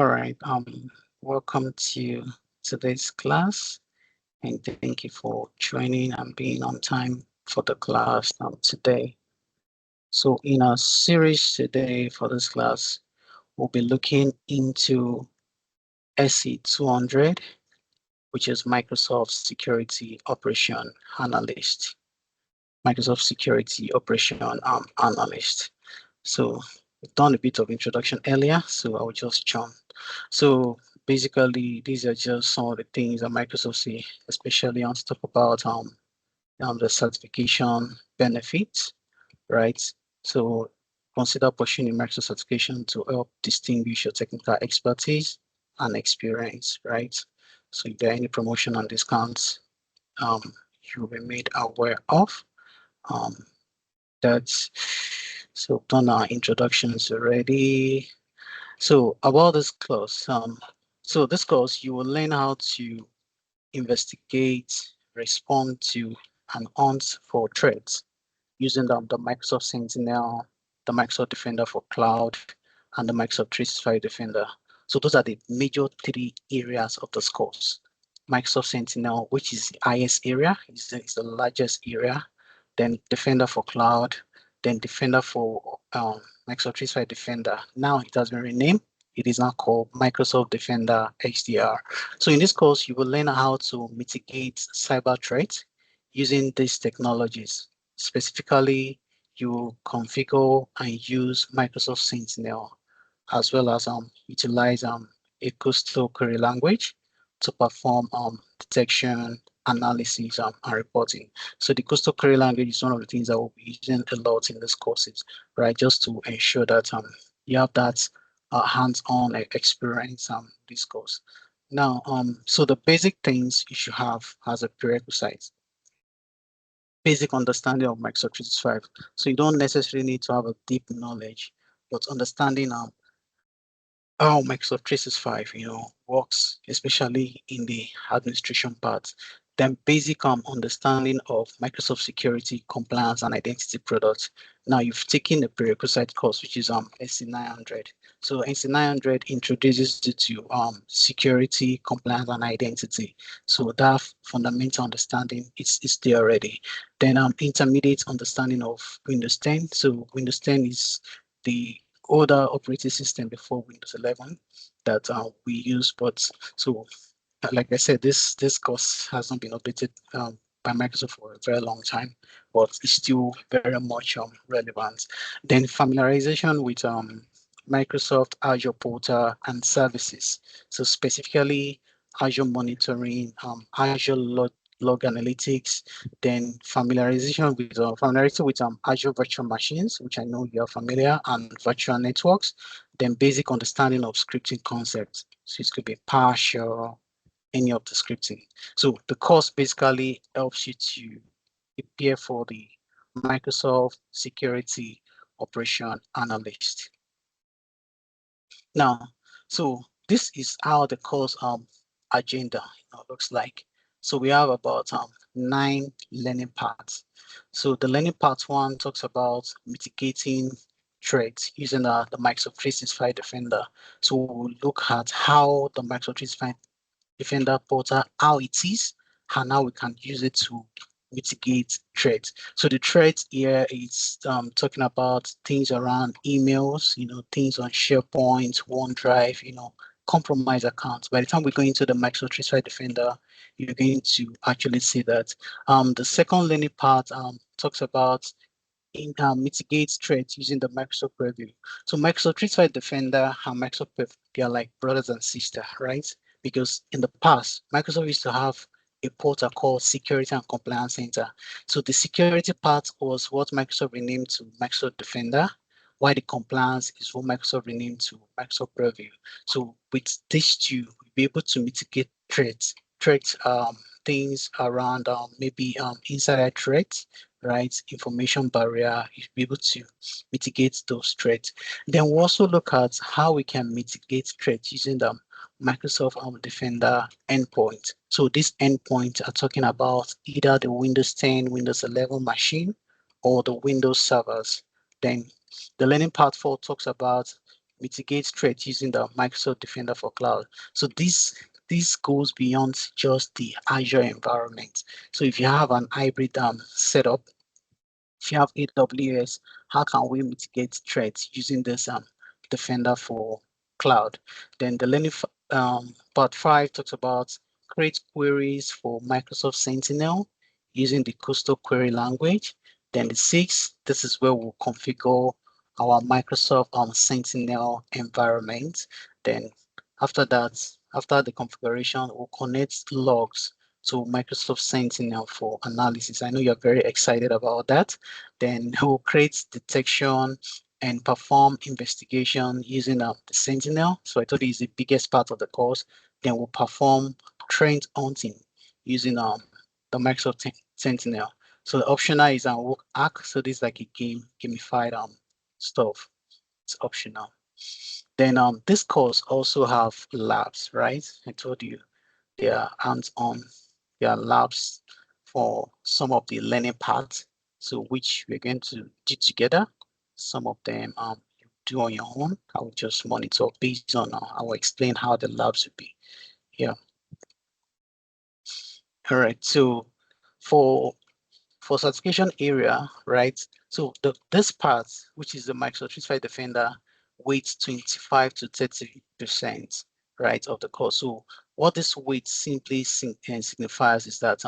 All right. Welcome to today's class, and thank you for joining and being on time for the class today. So, in our series today for this class, we'll be looking into SE200, which is Microsoft Security Operation Analyst. Microsoft Security Operation Analyst. So, we've done a bit of introduction earlier, so I will just jump. So basically, these are just some of the things that Microsoft see, especially on to talk about the certification benefits, right? So consider pursuing Microsoft certification to help distinguish your technical expertise and experience, right? So if there are any promotion and discounts, um, you will be made aware of. Um, that's so done our introductions already. So about this course, so this course you will learn how to investigate, respond to, and hunt for threats using the Microsoft Sentinel, the Microsoft Defender for Cloud, and the Microsoft 365 Defender. So those are the major three areas of this course. Microsoft Sentinel, which is the highest area, is the largest area. Then Defender for Cloud, then Defender for Microsoft 365 Defender. Now it has been renamed. It is now called Microsoft Defender XDR. So in this course, you will learn how to mitigate cyber threats using these technologies. Specifically, you configure and use Microsoft Sentinel, as well as utilize a coastal query language to perform detection, analysis, and reporting. So the coastal query language is one of the things that we'll be using a lot in these courses, right? Just to ensure that you have that hands-on experience this course. Now, so the basic things you should have as a prerequisite: basic understanding of Microsoft 365. So you don't necessarily need to have a deep knowledge, but understanding how Microsoft 365, works, especially in the administration part. Then basic understanding of Microsoft security, compliance, and identity products. Now you've taken the prerequisite course, which is SC900. So SC900 introduces you to security, compliance, and identity. So that fundamental understanding is there already. Then intermediate understanding of Windows 10. So Windows 10 is the older operating system before Windows 11 that we use. But so, like I said, this course has not been updated by Microsoft for a very long time, but it's still very much relevant. Then familiarization with Microsoft Azure Portal and services. So specifically Azure monitoring, Azure log analytics, then familiarity with Azure virtual machines, which I know you are familiar, and virtual networks, then basic understanding of scripting concepts. So it could be PowerShell, any of the scripting. So the course basically helps you to prepare for the Microsoft Security Operation Analyst. Now, so this is how the course agenda looks like. So we have about 9 learning parts. So the learning part 1 talks about mitigating threats using the Microsoft 365 Defender. So we'll look at how the Microsoft 365 Defender portal, how it is, and how we can use it to mitigate threats. So the threats here is talking about things around emails, things on SharePoint, OneDrive, compromised accounts. By the time we go into the Microsoft 365 Defender, you're going to actually see that. The second learning part talks about mitigate threats using the Microsoft Purview. So Microsoft 365 Defender and Microsoft Purview, they are like brothers and sisters, right? Because in the past, Microsoft used to have a portal called Security and Compliance Center. So the security part was what Microsoft renamed to Microsoft Defender, while the compliance is what Microsoft renamed to Microsoft Purview. So with these two, you'll be able to mitigate threats, things around maybe insider threats, right? Information barrier, you'll be able to mitigate those threats. Then we'll also look at how we can mitigate threats using the Microsoft Defender endpoint. So these endpoints are talking about either the Windows 10, Windows 11 machine or the Windows servers. Then the learning part 4 talks about mitigate threats using the Microsoft Defender for Cloud. So this goes beyond just the Azure environment. So if you have an hybrid setup, if you have AWS, how can we mitigate threats using this Defender for Cloud? Then the learning part 5 talks about create queries for Microsoft Sentinel using the coastal query language. Then the 6, this is where we'll configure our Microsoft Sentinel environment. Then after that, after the configuration, we'll connect logs to Microsoft Sentinel for analysis. I know you're very excited about that. Then we'll create detection and perform investigation using the Sentinel. So I thought it's the biggest part of the course. Then we'll perform trend hunting using the Microsoft Sentinel. So the optional is work arc. So this is like a gamified stuff. It's optional. Then this course also have labs, right? I told you they are hands-on. There are labs for some of the learning parts, so which we're going to do together. Some of them you do on your own. I will just monitor based on I will explain how the labs will be. Yeah. All right. So for certification area, right? So this part, which is the Microsoft 365 Defender, weights 25 to 30%, right, of the course. So what this weight simply signifies is that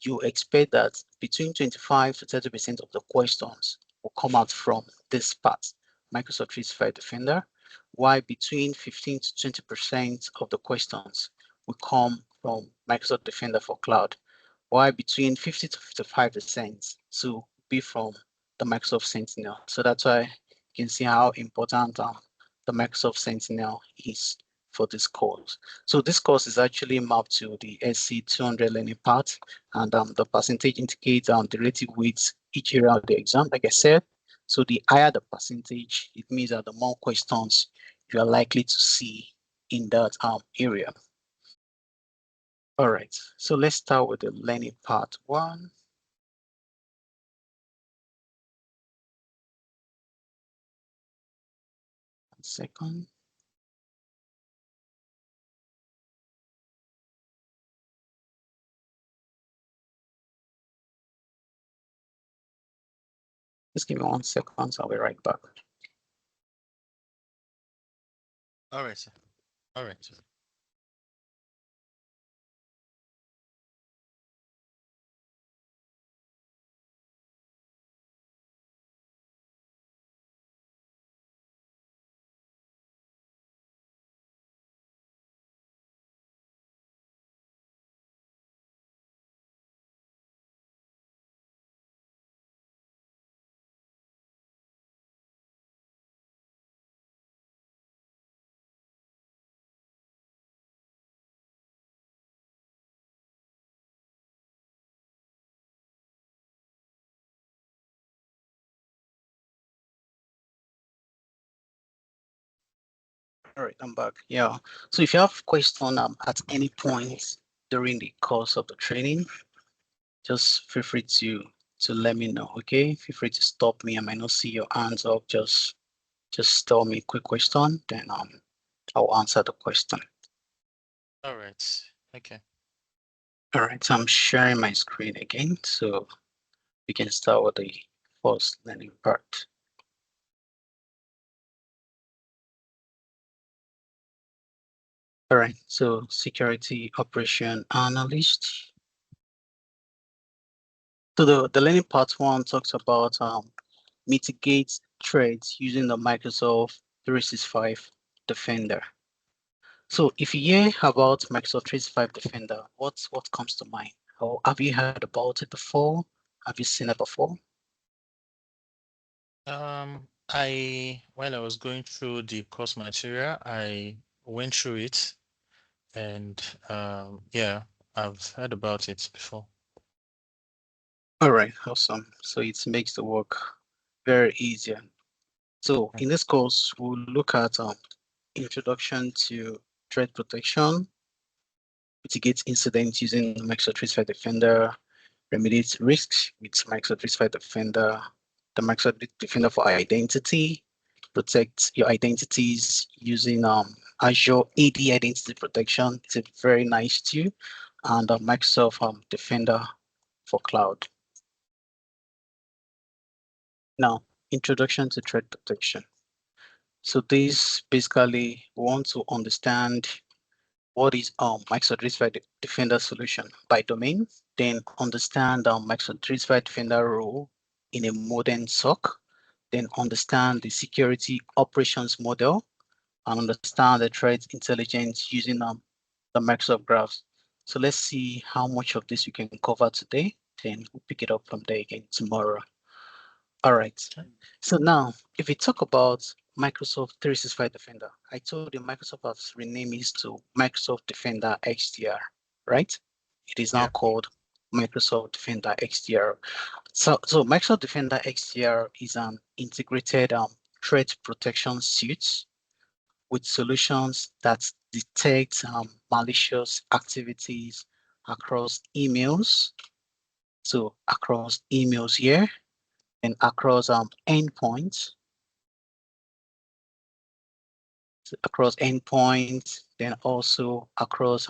you expect that between 25 to 30% of the questions will come out from this part, Microsoft 365 Defender, while between 15 to 20% of the questions will come from Microsoft Defender for Cloud, while between 50 to 55% to be from the Microsoft Sentinel. So that's why you can see how important the Microsoft Sentinel is for this course. So this course is actually mapped to the SC200 learning part, and the percentage indicates the relative weights each area of the exam, like I said. So the higher the percentage, it means that the more questions you are likely to see in that area. All right, so let's start with the learning part 1. Second. Just give me 1 second, I'll be right back. All right, sir. All right, sir. All right, I'm back. Yeah. So if you have question at any point during the course of the training, just feel free to let me know. Okay. Feel free to stop me. I might not see your hands up. Just tell me a quick question, then I'll answer the question. All right. Okay. All right. So I'm sharing my screen again, so we can start with the first learning part. All right. So security operation analyst. So the learning part 1 talks about mitigate threats using the Microsoft 365 Defender. So if you hear about Microsoft 365 Defender, what comes to mind? Or have you heard about it before? Have you seen it before? While I was going through the course material, I went through it, and yeah, I've heard about it before. All right, awesome. So it makes the work very easier. So in this course, we'll look at introduction to threat protection, mitigate incidents using Microsoft 365 Defender, remediate risks with Microsoft 365 Defender, the Microsoft Defender for identity, protect your identities using Azure AD Identity Protection. It's a very nice tool, and Microsoft Defender for Cloud. Now, introduction to threat protection. So this basically want to understand what is Microsoft 365 Defender solution by domain, then understand Microsoft 365 Defender role in a modern SOC, then understand the security operations model, and understand the threat intelligence using the Microsoft graphs. So let's see how much of this we can cover today, then we'll pick it up from there again tomorrow. All right. So now, if we talk about Microsoft 365 Defender, I told you Microsoft has renamed it to Microsoft Defender XDR, right? It is now called Microsoft Defender XDR. So Microsoft Defender XDR is an integrated threat protection suite with solutions that detect malicious activities across emails. So across emails here, and across endpoints, then also across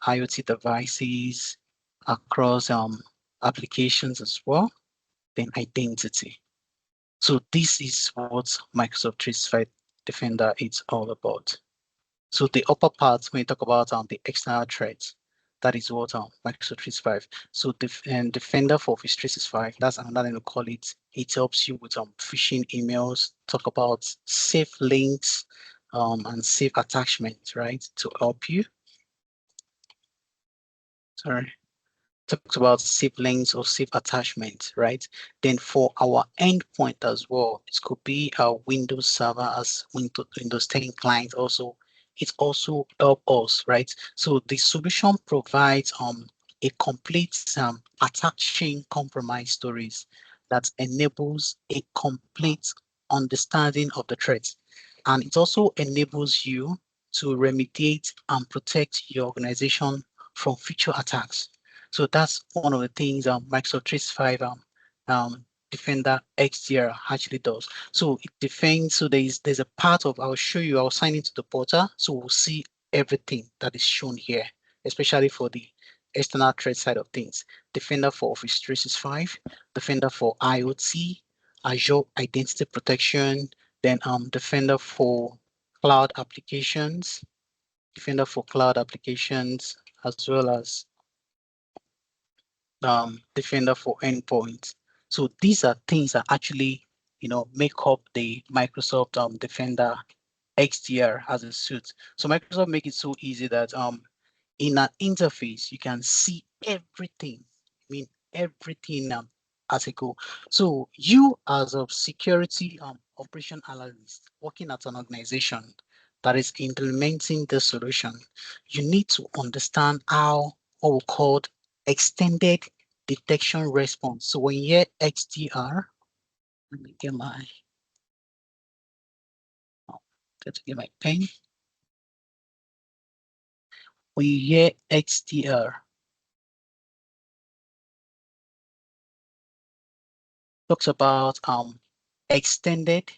IoT devices, across applications as well, then identity. So this is what Microsoft 365 Defender is all about. So the upper part, when you talk about the external threats, that is what Microsoft 365. So Defender for Office 365, that's another name to call it. It helps you with phishing emails, talk about safe links and safe attachments, right? To help you. Sorry. Talks about safe links or safe attachments, right? Then for our endpoint as well, this could be a Windows Server as Windows 10 client also. It also help us, right? So the solution provides a complete attack chain compromise stories that enables a complete understanding of the threat. And it also enables you to remediate and protect your organization from future attacks. So that's one of the things Microsoft 365 Defender XDR actually does. So it defends, so there's a part of, I'll show you, I'll sign into the portal. So we'll see everything that is shown here, especially for the external threat side of things. Defender for Office 365, Defender for IoT, Azure Identity Protection, then Defender for Cloud Applications, Defender for Cloud Applications, as well as Defender for endpoints. So these are things that actually, make up the Microsoft Defender XDR as a suite. So Microsoft make it so easy that in an interface you can see everything. I mean everything as a go. So you as a security operation analyst working at an organization that is implementing the solution, you need to understand how what we call extended detection response. So when you hear XDR, let me get my pen. When you hear XDR, talks about extended.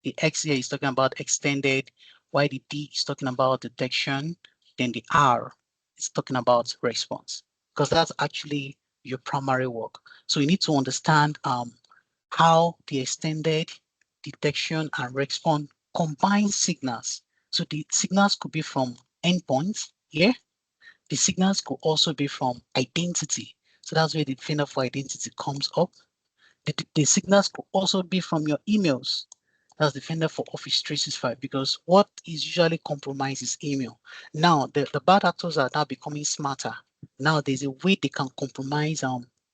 The X here is talking about extended, while the D is talking about detection, then the R is talking about response, because that's actually your primary work. So you need to understand how the extended detection and response combine signals. So the signals could be from endpoints here. The signals could also be from identity. So that's where the Defender for identity comes up. The signals could also be from your emails. That's Defender for Office 365, because what is usually compromised is email. Now, the bad actors are now becoming smarter. Now, there's a way they can compromise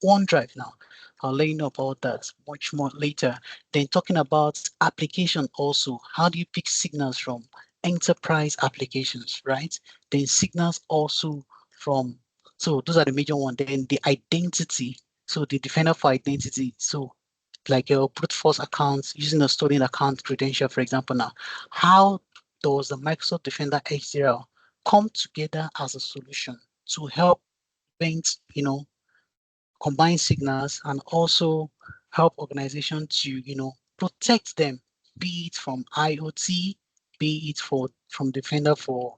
OneDrive now. I'll let you know about that much more later. Then talking about application also, how do you pick signals from enterprise applications, right? Then signals also from, so those are the major ones. Then the identity, so the Defender for identity. So like your brute force accounts using a stolen account credential, for example. Now, how does the Microsoft Defender XDR come together as a solution to help prevent, combine signals and also help organizations to, protect them be it from IoT, be it from Defender for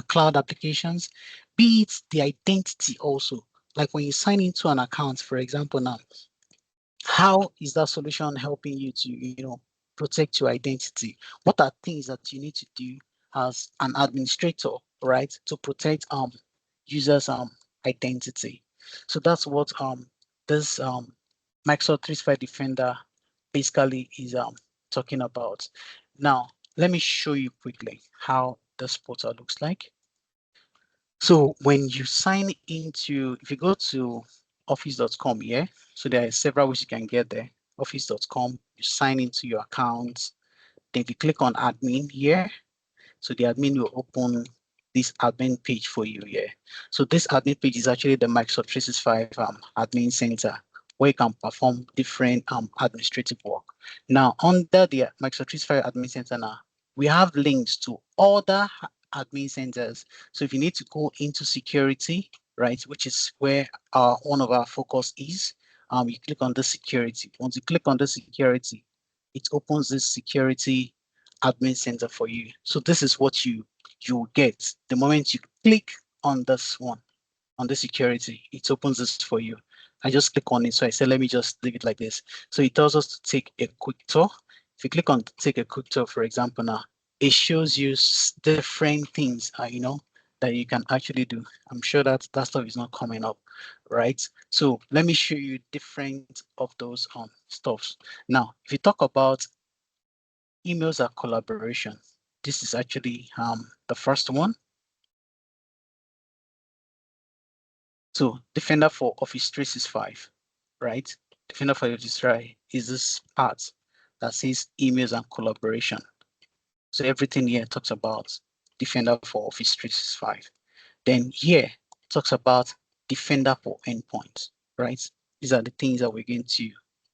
cloud applications, be it the identity also. Like when you sign into an account, for example, now, how is that solution helping you to, protect your identity? What are things that you need to do as an administrator, right, to protect users identity? So that's what this Microsoft 365 Defender basically is talking about. Now, let me show you quickly how this portal looks like. So when you sign into, if you go to office.com here, so there are several ways you can get there. Office.com, you sign into your account. Then if you click on admin here, so the admin will open this admin page for you here. So this admin page is actually the Microsoft 365 admin center, where you can perform different administrative work. Now, under the Microsoft 365 admin center now, we have links to other admin centers. So if you need to go into security, right, which is where one of our focus is, you click on the security. Once you click on the security, it opens this security admin center for you. So this is what you get the moment you click on this one, on the security. It opens this for you. I just click on it. So I said, let me just leave it like this. So it tells us to take a quick tour. If you click on take a quick tour, for example, now it shows you different things, that you can actually do. I'm sure that that stuff is not coming up, right? So let me show you different of those stuffs. Now, if you talk about emails are collaboration. This is actually the first one. So Defender for Office 365, right? Defender for Office 365 is this part that says emails and collaboration. So everything here talks about Defender for Office 365. Then here talks about Defender for Endpoints, right? These are the things that we're going to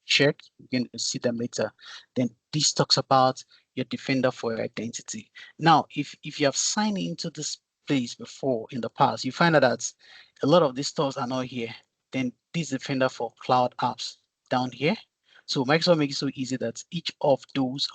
check. We're going to see them later. Then this talks about your Defender for your identity. Now, if you have signed into this place before in the past, you find out that a lot of these stores are not here. Then this Defender for cloud apps down here. So Microsoft makes it so easy that each of those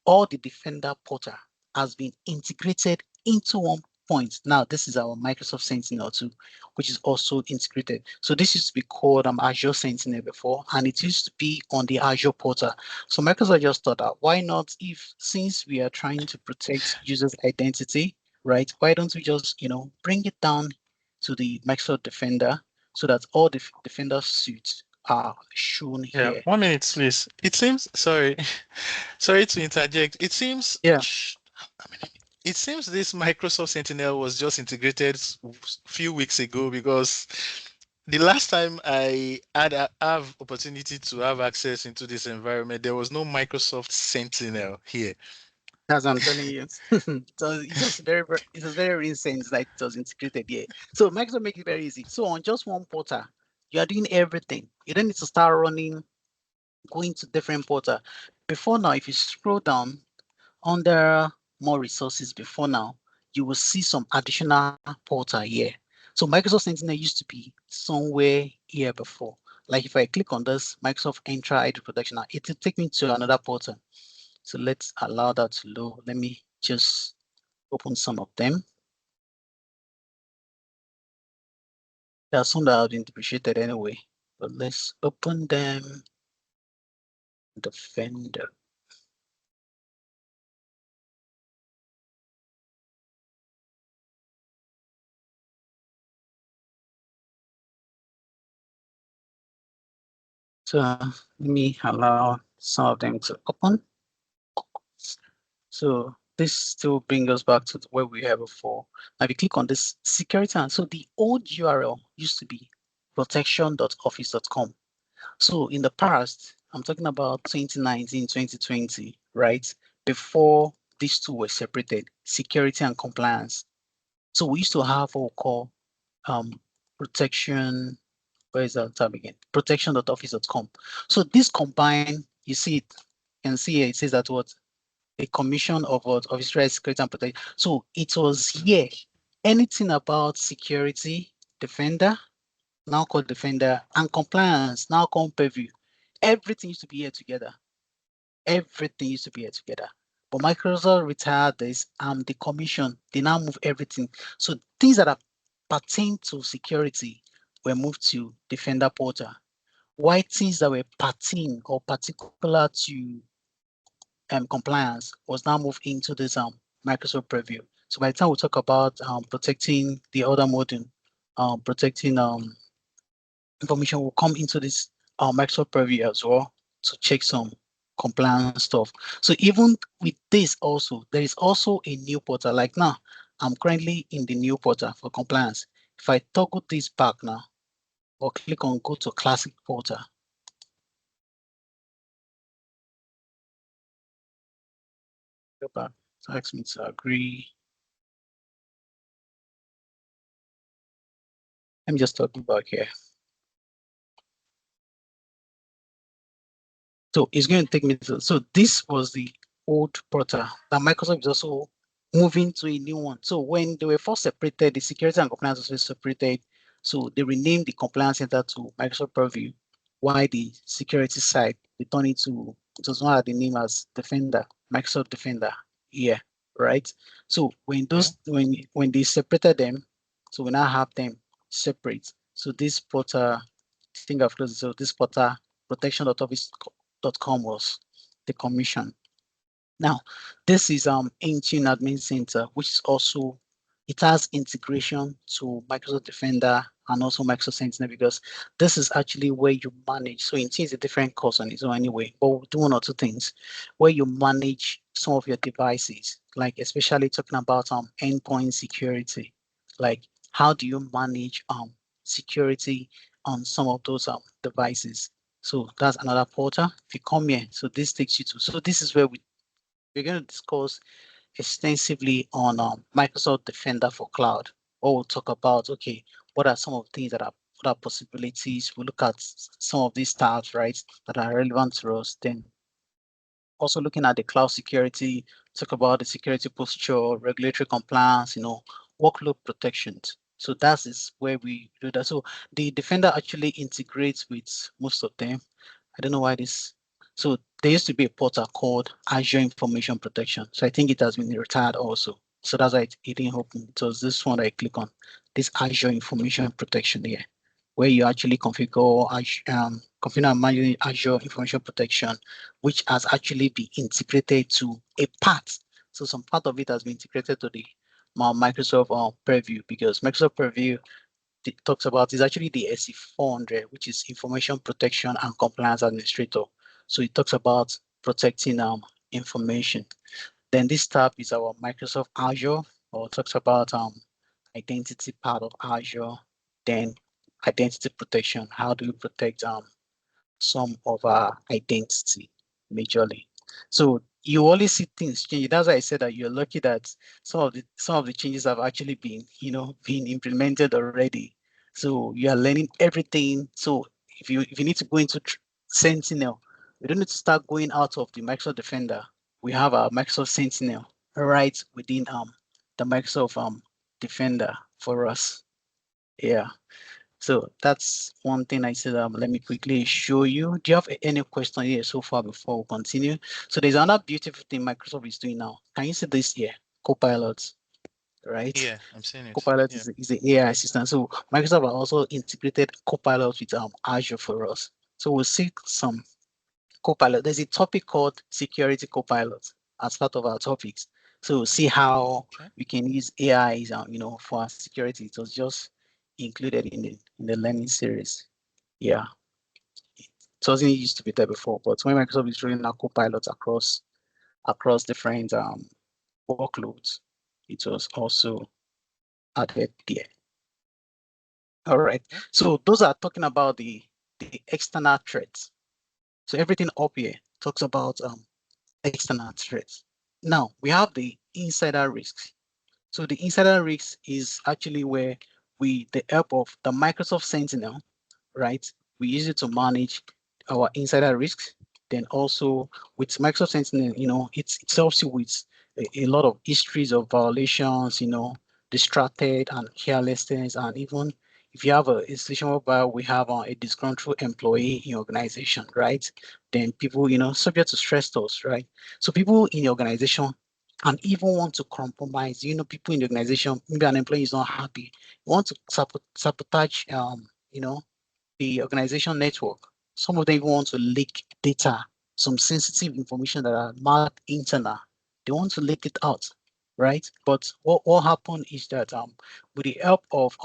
all the Defender portal has been integrated into one point. Now, this is our Microsoft Sentinel 2, which is also integrated. So this used to be called Azure Sentinel before, and it used to be on the Azure portal. So Microsoft just thought that why not, since we are trying to protect users' identity, right? Why don't we just, bring it down to the Microsoft Defender so that all the Defender suites are shown Yeah, here. 1 minute, please. It seems, sorry, sorry to interject. It seems, Yeah. it seems this Microsoft Sentinel was just integrated a few weeks ago, because the last time I had have opportunity to have access into this environment, there was no Microsoft Sentinel here. As I'm telling you. So it's just it was very recent that it was integrated here. So Microsoft make it very easy. So on just one portal, you are doing everything. You don't need to start going to different portal. Before now, if you scroll down under more resources before now, you will see some additional portal here. So Microsoft Sentinel used to be somewhere here before. Like if I click on this Microsoft Entra ID Protection, now it will take me to another portal. So let's allow that to load. Let me just open some of them. There are some that have been depreciated anyway, but let's open them. Defender. So let me allow some of them to open. So this still brings us back to where we have before. Now if you click on this security, and so the old URL used to be protection.office.com. So in the past, I'm talking about 2019, 2020, right? Before these two were separated, security and compliance. So we used to have what we call protection. Where is that tab again? Protection.office.com. So this combine, you see it, you can see here, it says that what a commission of what Office Security and Protection. So it was here. Anything about security, Defender, now called Defender, and compliance, now called Purview. Everything used to be here together. Everything used to be here together. But Microsoft retired this the commission, they now move everything. So things that are pertain to security were moved to Defender Portal. Why things that were pertain or particular to compliance was now moved into this Microsoft Preview. So by the time we talk about protecting the other module, protecting information will come into this Microsoft Preview as well to check some compliance stuff. So even with this also, there is also a new portal. Like now, I'm currently in the new portal for compliance. If I toggle this back now, or click on go to classic portal, go back, so ask me to agree. Let me just toggle back here. So it's going to take me to, so this was the old portal that Microsoft is also moving to a new one. So when they were first separated, the security and compliance was separated. So they renamed the compliance center to Microsoft Purview, while the security side, they turned it to, it was one of the name as Defender, Microsoft Defender. Yeah, right. So when those, when they separated them, so we now have them separate. So this portal, I think I've closed it. So this portal, protection.office.com was the commission. Now, this is Intune Admin Center, which is also, it has integration to Microsoft Defender and also Microsoft Sentinel, because this is actually where you manage. So Intune is a different course on its own anyway, but we'll do one or two things where you manage some of your devices, like especially talking about endpoint security. Like how do you manage security on some of those devices? So that's another portal. If you come here, so this takes you to, so this is where we're going to discuss extensively on Microsoft Defender for Cloud. Or we'll talk about, okay, what are some of the things that are, what are possibilities? We'll look at some of these tabs, right, that are relevant to us. Then also looking at the cloud security, talk about the security posture, regulatory compliance, workload protections. So that is where we do that. So the Defender actually integrates with most of them. I don't know why this. So there used to be a portal called Azure Information Protection. So I think it has been retired also. So that's why it didn't open. It was this one that I click on, this Azure Information Protection here, where you actually configure configure and manage Azure Information Protection, which has actually been integrated to a part. So some part of it has been integrated to the Microsoft Purview, because Microsoft Purview talks about is actually the SE 400, which is Information Protection and Compliance Administrator. So it talks about protecting information. Then this tab is our Microsoft Azure, or talks about identity part of Azure. Then identity protection. How do you protect some of our identity majorly? So you always see things change. That's why I said that you're lucky that some of the changes have actually been, been implemented already. So you are learning everything. So if you need to go into Sentinel, we don't need to start going out of the Microsoft Defender. We have our Microsoft Sentinel right within the Microsoft Defender for us. Yeah. So that's one thing I said. Let me quickly show you. Do you have any question here so far before we continue? So there's another beautiful thing Microsoft is doing now. Can you see this here? Copilot, right? Yeah, I'm seeing it. Copilot Yeah. is the AI assistant. So Microsoft has also integrated Copilot with Azure for us. So we'll see some Copilot. There's a topic called Security Copilot as part of our topics. So we'll see how we can use AI, for our security. It was just included in the learning series. Yeah, it wasn't used to be there before, but when Microsoft is rolling out Copilot across different workloads, it was also added there. All right. So those are talking about the external threats. So everything up here talks about external threats. Now we have the insider risks. So the insider risks is actually where the help of the Microsoft Sentinel, right? We use it to manage our insider risks. Then also with Microsoft Sentinel, it helps you with a lot of histories of violations, distracted and carelessness, and even if you have a situation whereby we have a disgruntled employee in your organization, right? Then people, subject to stress test, right? So people in the organization can even want to compromise, people in the organization, maybe an employee is not happy, want to sabotage, the organization network. Some of them even want to leak data, some sensitive information that are marked internal. They want to leak it out, right? But what happened is that with the help of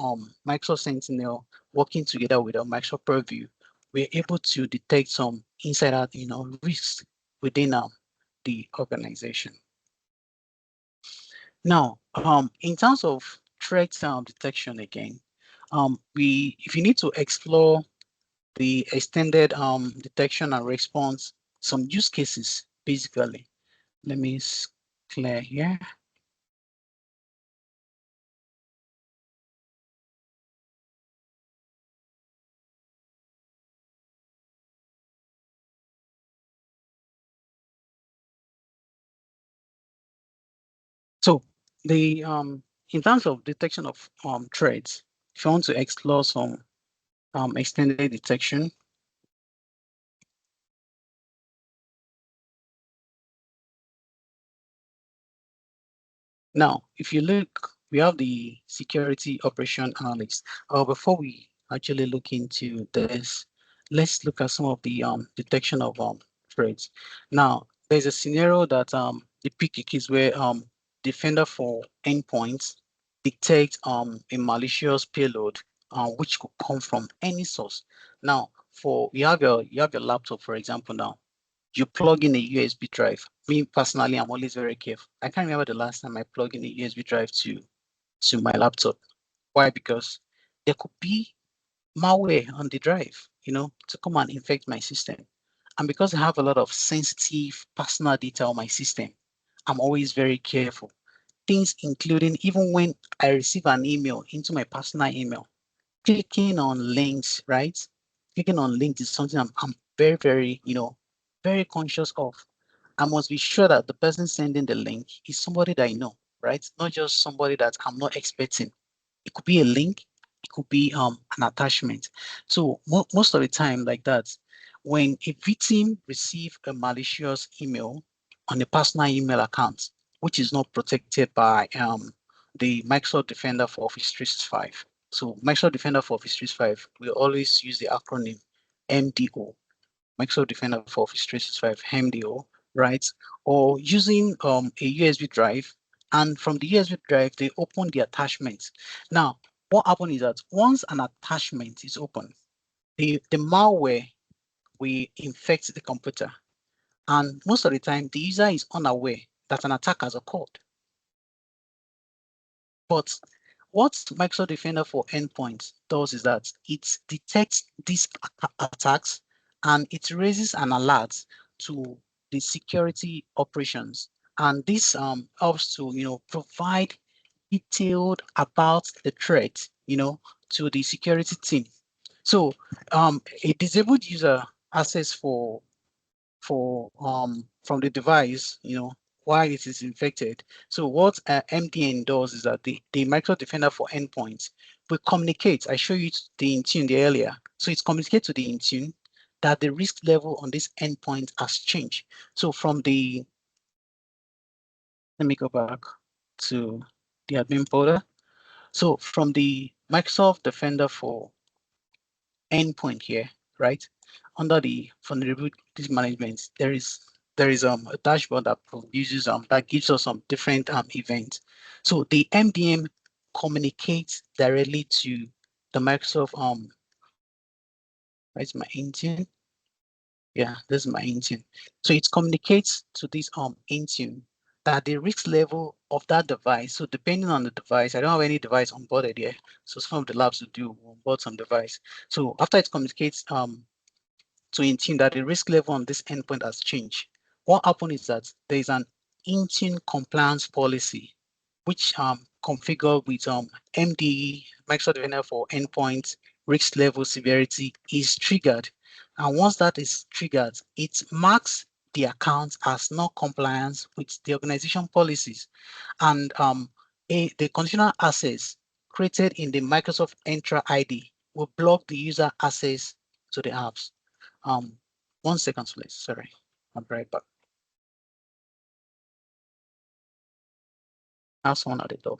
Microsoft Sentinel working together with Microsoft Purview, we're able to detect some insider, risks within the organization. Now, in terms of threat detection again, if you need to explore the extended detection and response, some use cases, basically. Let me clear here. So the in terms of detection of threats, if you want to explore some extended detection, now if you look, we have the security operation analyst. Before we actually look into this, let's look at some of the detection of threats. Now there's a scenario that the PKK is where Defender for Endpoints detect a malicious payload which could come from any source. Now, you have your laptop, for example. Now, you plug in a USB drive. Me personally, I'm always very careful. I can't remember the last time I plugged in a USB drive to my laptop. Why? Because there could be malware on the drive, to come and infect my system. And because I have a lot of sensitive personal data on my system, I'm always very careful. Things including even when I receive an email into my personal email, clicking on links, right? Clicking on links is something I'm very, very, very conscious of. I must be sure that the person sending the link is somebody that I know, right? Not just somebody that I'm not expecting. It could be a link, it could be an attachment. So most of the time, like that, when a victim receive a malicious email on a personal email account, which is not protected by the Microsoft Defender for Office 365. So Microsoft Defender for Office 365, we always use the acronym MDO, Microsoft Defender for Office 365, MDO, right? Or using a USB drive, and from the USB drive, they open the attachment. Now, what happens is that once an attachment is open, the malware will infect the computer. And most of the time, the user is unaware that an attack has occurred. But what Microsoft Defender for Endpoints does is that it detects these attacks and it raises an alert to the security operations. And this helps to, provide detailed about the threat, to the security team. So a disabled user access from the device, while it is infected. So what MDN does is that the Microsoft Defender for Endpoints will communicate. I show you the Intune earlier. So it communicates to the Intune that the risk level on this endpoint has changed. So let me go back to the admin folder. So from the Microsoft Defender for Endpoint here, right? Under the vulnerability management, there is a dashboard that produces that gives us some different events. So the MDM communicates directly to the Microsoft where's my Intune? Yeah, this is my Intune. So it communicates to this Intune that the risk level of that device. So depending on the device, I don't have any device onboarded here. So some of the labs will do onboard some device. So after it communicates to Intune that the risk level on this endpoint has changed, what happened is that there is an Intune compliance policy, which configured with MDE, Microsoft Defender for Endpoint, risk level severity is triggered. And once that is triggered, it marks the account as not compliance with the organization policies. And the conditional access created in the Microsoft Entra ID will block the user access to the apps. 1 second, please. Sorry, I'll be right back. Have someone at the door.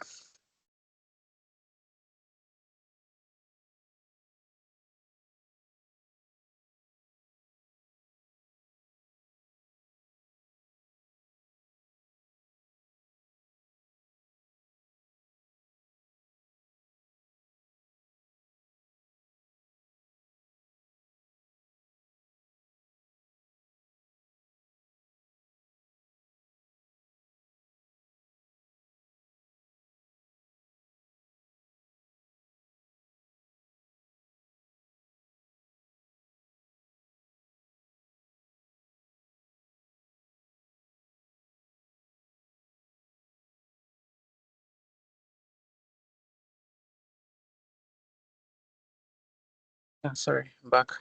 Yeah, sorry, I'm back.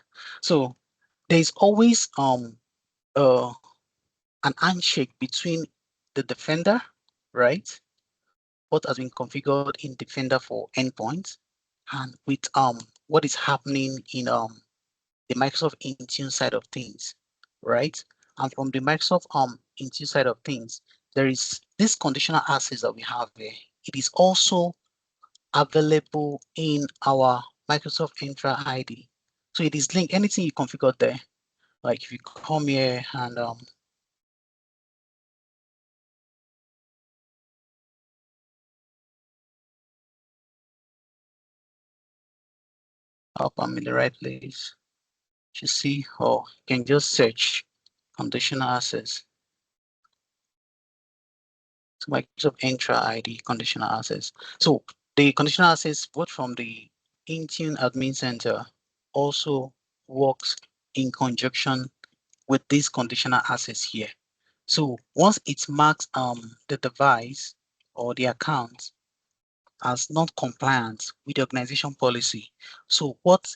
So there's always uh an handshake between the Defender, right? What has been configured in Defender for endpoints, and with what is happening in the Microsoft Intune side of things, right? And from the Microsoft Intune side of things, there is this conditional access that we have there. It is also available in our Microsoft Entra ID. So it is linked, anything you configure there. Like if you come here and up, I'm in the right place. You see, or you can just search conditional access. So Microsoft Entra ID conditional access. So the conditional access, both from the Intune Admin Center, also works in conjunction with this conditional access here. So once it marks the device or the account as not compliant with the organization policy, so what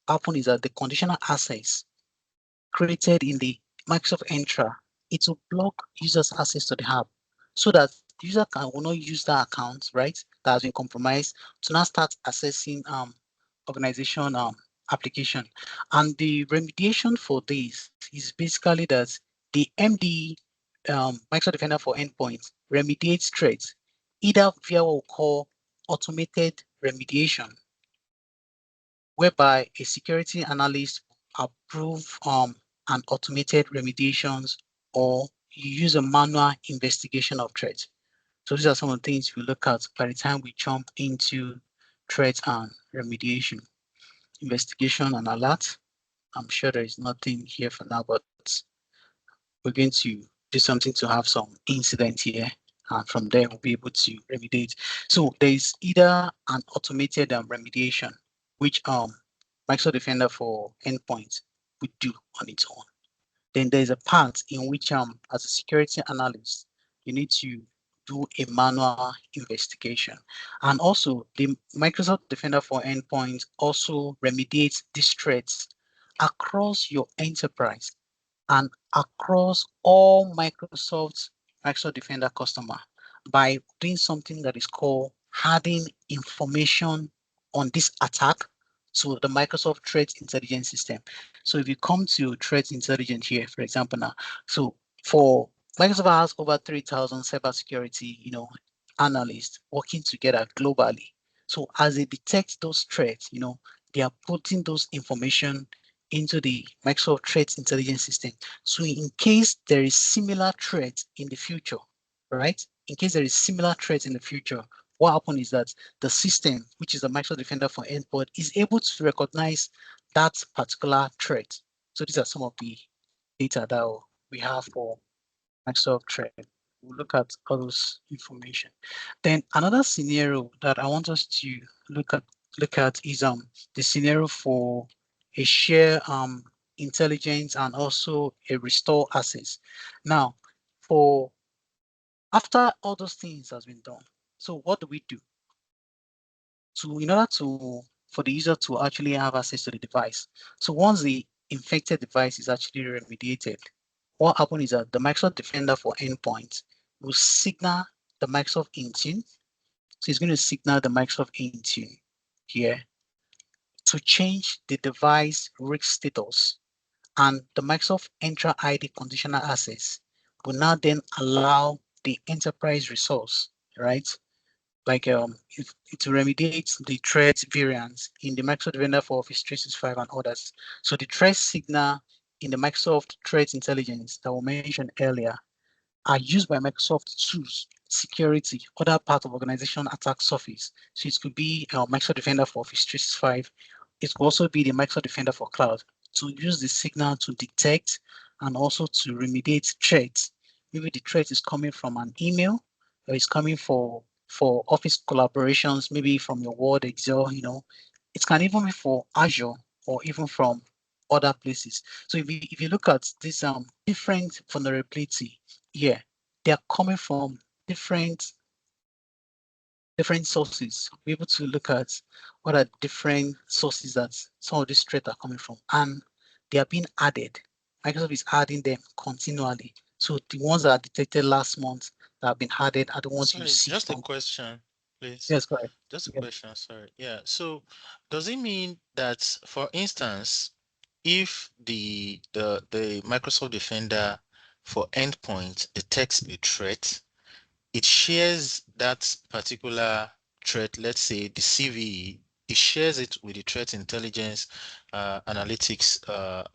happens is that the conditional access created in the Microsoft Entra, it will block users' access to the app so that the user will not use that account, right, that has been compromised to now start accessing organization application. And the remediation for this is basically that the MD Microsoft Defender for Endpoints remediates threats either via what we call automated remediation, whereby a security analyst approve an automated remediations, or you use a manual investigation of threats. So these are some of the things we look at by the time we jump into threat and remediation. Investigation and alert. I'm sure there is nothing here for now, but we're going to do something to have some incident here. And from there, we'll be able to remediate. So there is either an automated remediation, which Microsoft Defender for Endpoints would do on its own. Then there's a part in which as a security analyst, you need to do a manual investigation. And also the Microsoft Defender for Endpoints also remediates these threats across your enterprise and across all Microsoft Defender customer by doing something that is called adding information on this attack to the Microsoft Threat Intelligence System. So if you come to Threat Intelligence here, for example, now, so for Microsoft has over 3,000 cybersecurity, analysts working together globally. So as they detect those threats, they are putting those information into the Microsoft Threat Intelligence System. So in case there is similar threat in the future, right? In case there is similar threat in the future, what happens is that the system, which is the Microsoft Defender for Endpoint, is able to recognize that particular threat. So these are some of the data that we have for Microsoft threat. We'll look at all those information. Then another scenario that I want us to look at is the scenario for a share intelligence and also a restore access. Now, for after all those things has been done, so what do we do in order for the user to actually have access to the device? So once the infected device is actually remediated, what happens is that the Microsoft Defender for Endpoints will signal the Microsoft Intune So it's going to signal the Microsoft Intune here to change the device risk status, and the Microsoft Entra ID conditional access will now then allow the enterprise resource, right? Like it will remediate the threat variants in the Microsoft Defender for Office 365 and others. So the threat signal in the Microsoft Threat Intelligence that we mentioned earlier are used by Microsoft tools, security, other part of organization attack surface. So it could be Microsoft Defender for Office 365. It could also be the Microsoft Defender for Cloud to use the signal to detect and also to remediate threats. Maybe the threat is coming from an email, or it's coming for office collaborations, maybe from your Word, Excel, It can even be for Azure or even from other places. So if you look at this different vulnerability, yeah, they are coming from different sources. We're able to look at what are different sources that some of these threats are coming from, and they are being added. Microsoft is adding them continually. So the ones that are detected last month that have been added are the ones you Sorry, see just a from. question, please. Yes, correct. Just a Yeah. question, sorry. Yeah. So does it mean that, for instance, if the Microsoft Defender for endpoint detects a threat, it shares that particular threat, let's say the CVE, it shares it with the threat intelligence analytics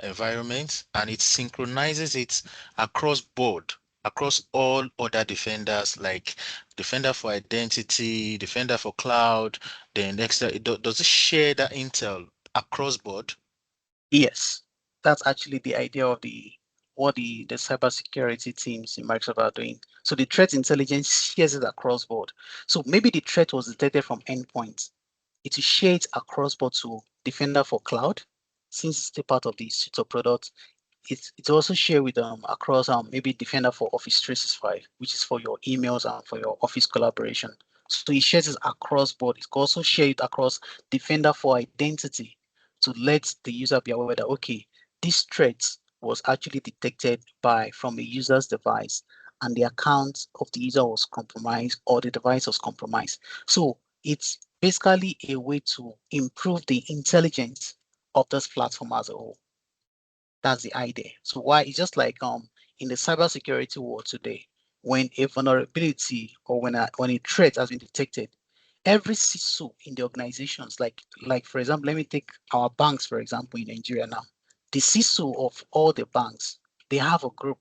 environment, and it synchronizes it across board, across all other defenders, like Defender for Identity, Defender for Cloud, then extra. Does it share that intel across board? Yes, that's actually the idea of what the cybersecurity teams in Microsoft are doing. So the threat intelligence shares it across board. So maybe the threat was detected from endpoints. It will share it across board to Defender for Cloud, since it's still part of the suite of products. It's also shared with across maybe Defender for Office 365, which is for your emails and for your office collaboration. So it shares it across board. It can also share it across Defender for Identity to let the user be aware that, okay, this threat was actually detected from a user's device, and the account of the user was compromised or the device was compromised. So it's basically a way to improve the intelligence of this platform as a whole. That's the idea. So why it's just like in the cybersecurity world today, when a vulnerability or when a threat has been detected, every CISO in the organizations, like for example, let me take our banks for example in Nigeria now. The CISO of all the banks, they have a group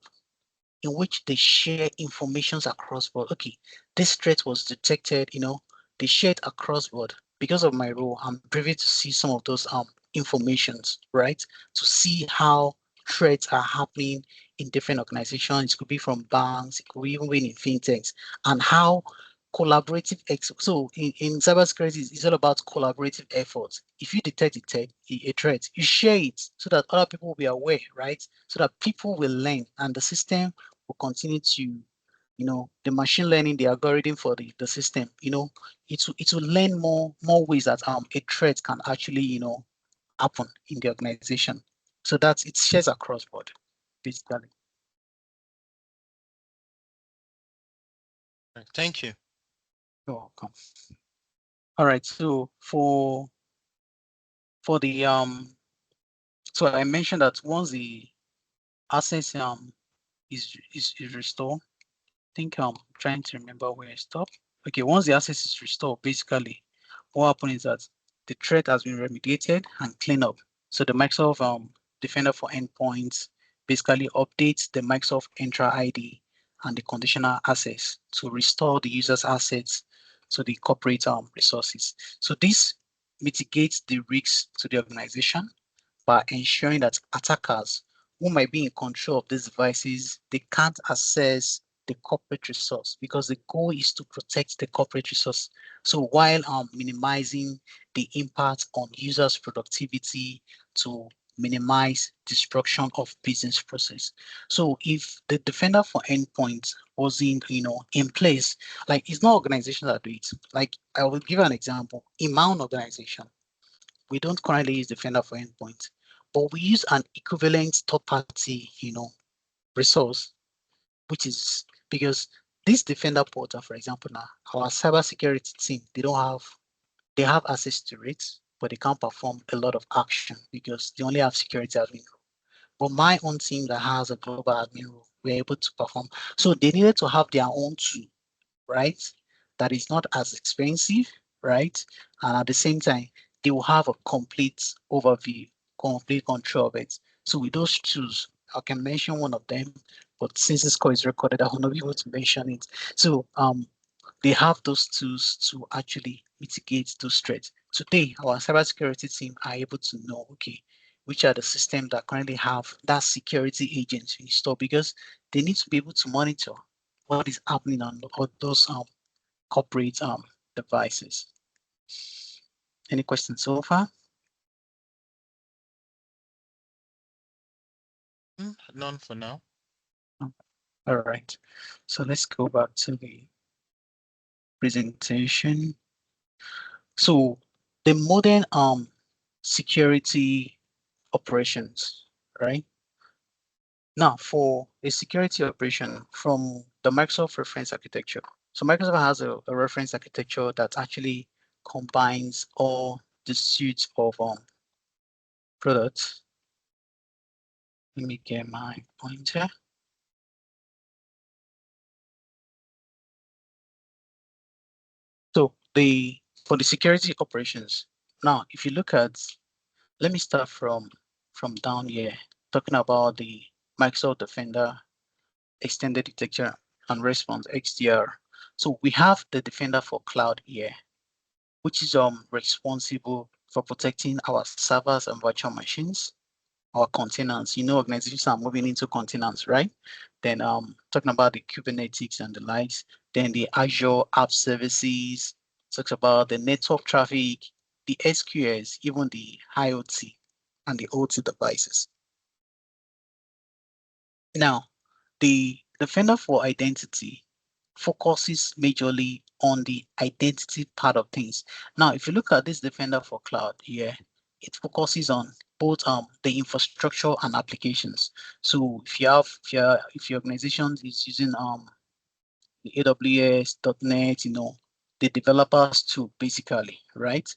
in which they share informations across board. Okay, this threat was detected, they share it across board. Because of my role, I'm privy to see some of those informations, right? To see how threats are happening in different organizations. It could be from banks, it could even be in fintechs, and how collaborative so in cybersecurity it's all about collaborative efforts. If you detect a threat, you share it so that other people will be aware, right? So that people will learn and the system will continue to, the machine learning, the algorithm for the system, it will learn more ways that a threat can actually, happen in the organization. So that's it shares across board, basically. Thank you. You're welcome. All right. So for the so I mentioned that once the access is restored, I think I'm trying to remember where I stopped. Okay, once the access is restored, basically what happens is that the threat has been remediated and cleaned up. So the Microsoft Defender for Endpoints basically updates the Microsoft Entra ID and the conditional access to restore the user's assets to the corporate resources. So this mitigates the risks to the organization by ensuring that attackers who might be in control of these devices, they can't access the corporate resource because the goal is to protect the corporate resource. So while minimizing the impact on users' productivity to minimize destruction of business process. So if the defender for endpoints wasn't, in place, like it's not organizations that do it. Like I will give an example. In my own organization, we don't currently use Defender for endpoint, but we use an equivalent third party, resource, which is because this Defender portal, for example, now our cybersecurity team, they have access to it, but they can't perform a lot of action because they only have security admin. But my own team that has a global admin role, we're able to perform. So they needed to have their own tool, right? That is not as expensive, right? And at the same time, they will have a complete overview, complete control of it. So with those tools, I can mention one of them, but since this call is recorded, I will not be able to mention it. So they have those tools to actually mitigate those threats. Today, our cybersecurity team are able to know, okay, which are the systems that currently have that security agent installed, because they need to be able to monitor what is happening on those corporate devices. Any questions so far? None for now. All right. So let's go back to the presentation. So the modern security operations, right? Now, for a security operation from the Microsoft reference architecture. So Microsoft has a reference architecture that actually combines all the suites of products. Let me get my pointer. So for the security operations, now if you look at, let me start from down here, talking about the Microsoft Defender Extended Detection and Response XDR. So we have the Defender for Cloud here, which is responsible for protecting our servers and virtual machines, our containers. You know, organizations are moving into containers, right? Then talking about the Kubernetes and the likes, then the Azure App Services, talks about the network traffic, the SQS, even the IoT and the OT devices. Now, the Defender for Identity focuses majorly on the identity part of things. Now, if you look at this Defender for Cloud here, it focuses on both the infrastructure and applications. So if your organization is using the AWS, .NET, the developers too, basically, right?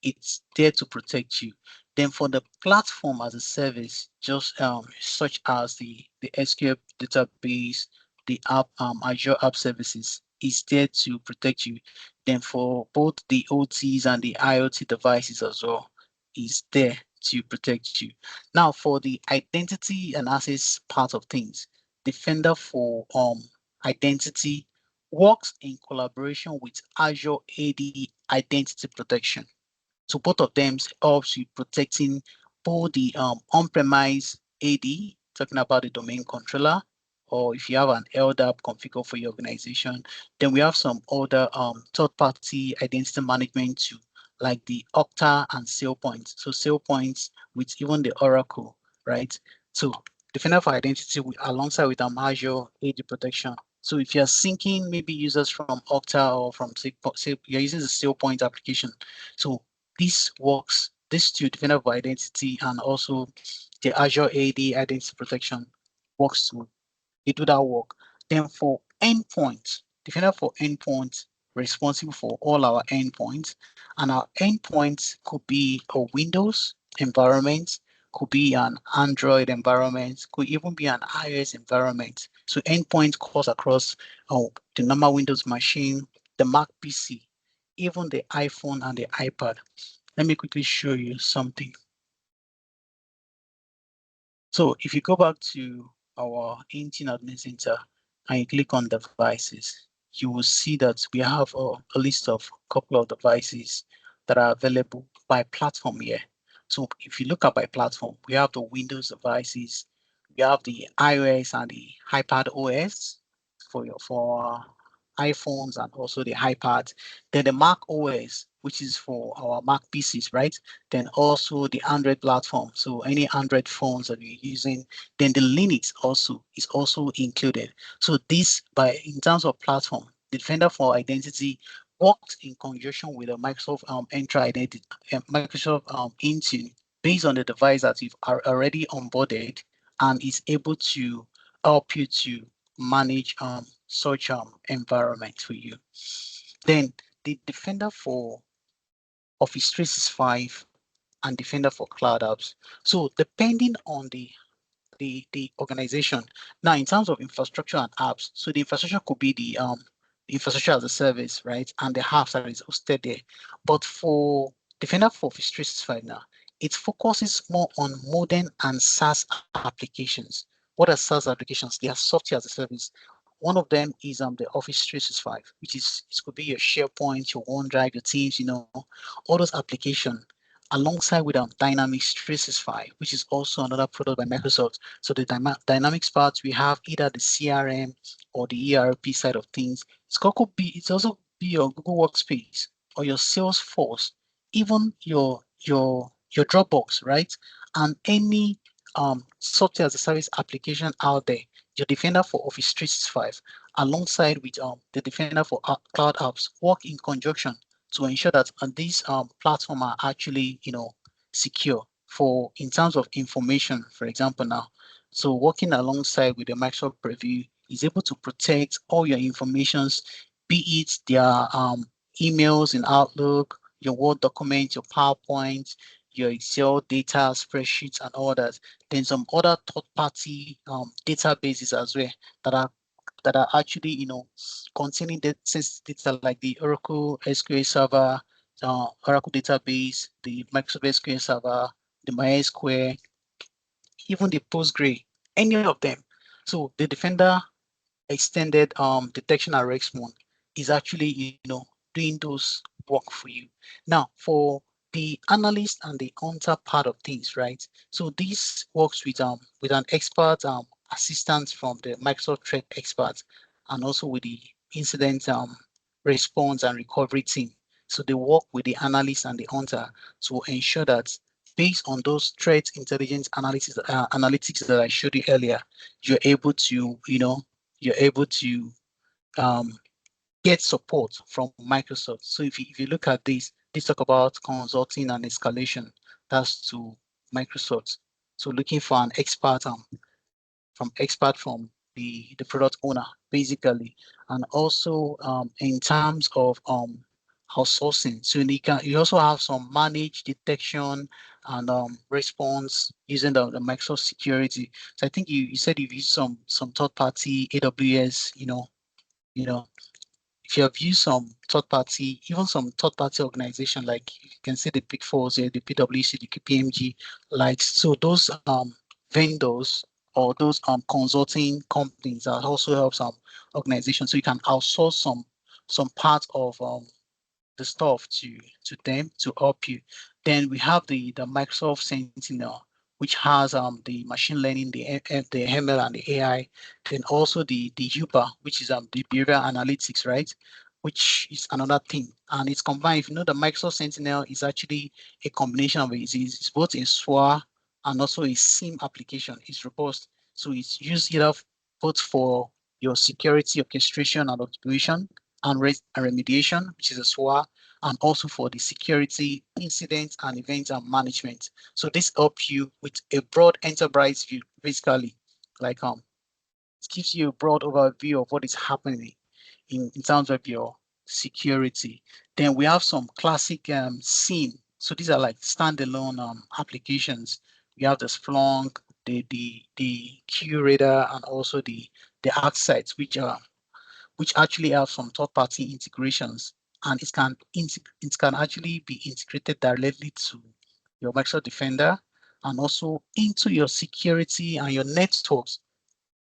It's there to protect you. Then for the platform as a service, just such as the SQL database, the app Azure App Services is there to protect you. Then for both the OTs and the IoT devices as well, is there to protect you. Now for the identity and access part of things, Defender for identity works in collaboration with Azure AD Identity Protection. So both of them helps you protecting both the on-premise AD, talking about the domain controller, or if you have an LDAP configured for your organization, then we have some other third-party identity management too, like the Okta and SailPoint. So SailPoint with even the Oracle, right? So Defender for Identity alongside with Azure AD protection. So if you're syncing maybe users from Okta or from you're using the SailPoint application. So this two, Defender for Identity and also the Azure AD Identity Protection works to they do that work. Then for endpoint, Defender for endpoint responsible for all our endpoints, and our endpoints could be a Windows environment, could be an Android environment, could even be an iOS environment. So endpoint calls across the normal Windows machine, the Mac PC, even the iPhone and the iPad. Let me quickly show you something. So if you go back to our Intune Admin Center and you click on devices, you will see that we have a list of a couple of devices that are available by platform here. So if you look at by platform, we have the Windows devices, we have the iOS and the iPad OS for iPhones and also the iPad. Then the Mac OS, which is for our Mac PCs, right? Then also the Android platform. So any Android phones that you're using, then the Linux also is also included. So this in terms of platform, Defender for Identity works in conjunction with a Microsoft Entra Identity, Microsoft Intune based on the device that you've already onboarded and is able to help you to manage such environment for you. Then the Defender for Office 365 and Defender for Cloud Apps. So depending on the organization. Now, in terms of infrastructure and apps, so the infrastructure could be the infrastructure as a service, right? And the apps that is hosted there. But for Defender for Office 365 now, it focuses more on modern and SaaS applications. What are SaaS applications? They are software as a service. One of them is the Office 365, which is it could be your SharePoint, your OneDrive, your Teams, all those applications alongside with Dynamics 365, which is also another product by Microsoft. So the Dynamics part, we have either the CRM or the ERP side of things. It's also be your Google Workspace or your Salesforce, even your Dropbox, right? And any software as a service application out there, your Defender for Office 365, alongside with the Defender for Cloud Apps, work in conjunction to ensure that these platforms are actually, secure for in terms of information, for example, now. So working alongside with the Microsoft Preview is able to protect all your informations, be it their emails in Outlook, your Word document, your PowerPoint, your Excel data, spreadsheets, and all that. Then some other third-party databases as well that are actually, containing the sensitive data like the Oracle SQL Server, Oracle database, the Microsoft SQL Server, the MySQL, even the Postgre, any of them. So the Defender extended detection and response is actually, doing those work for you. Now, for the analyst and the hunter part of things, right? So this works with an expert assistance from the Microsoft Threat Expert and also with the incident response and recovery team. So they work with the analyst and the hunter to ensure that based on those threat intelligence analytics that I showed you earlier, you're able to, you're able to um, get support from Microsoft. So if you look at this talk about consulting and escalation, that's to Microsoft. So looking for an expert from the product owner, basically, and also in terms of outsourcing. So you also have some managed detection and response using the Microsoft security. So I think you said you've used some third party AWS, you know, if you have used some third party, even some third party organization, like you can see the Big Fours here, the PwC, the KPMG, like so those vendors or those consulting companies that also help some organizations. So you can outsource some part of the stuff to them to help you. Then we have the Microsoft Sentinel, which has the machine learning, the ML and the AI, then also the UBA, which is the behavioral analytics, right? Which is another thing. And it's combined. If you know the Microsoft Sentinel is actually a combination of it's both a SWA and also a SIEM application. It's robust. So it's used either both for your security orchestration and operation and remediation, which is a SWA, and also for the security incidents and events and management. So this helps you with a broad enterprise view, basically, like it gives you a broad overview of what is happening in terms of your security. Then we have some classic SIEM. So these are like standalone applications. We have the Splunk, the QRadar, and also the ArcSight, which actually have some third-party integrations, and it can actually be integrated directly to your Microsoft Defender and also into your security and your networks.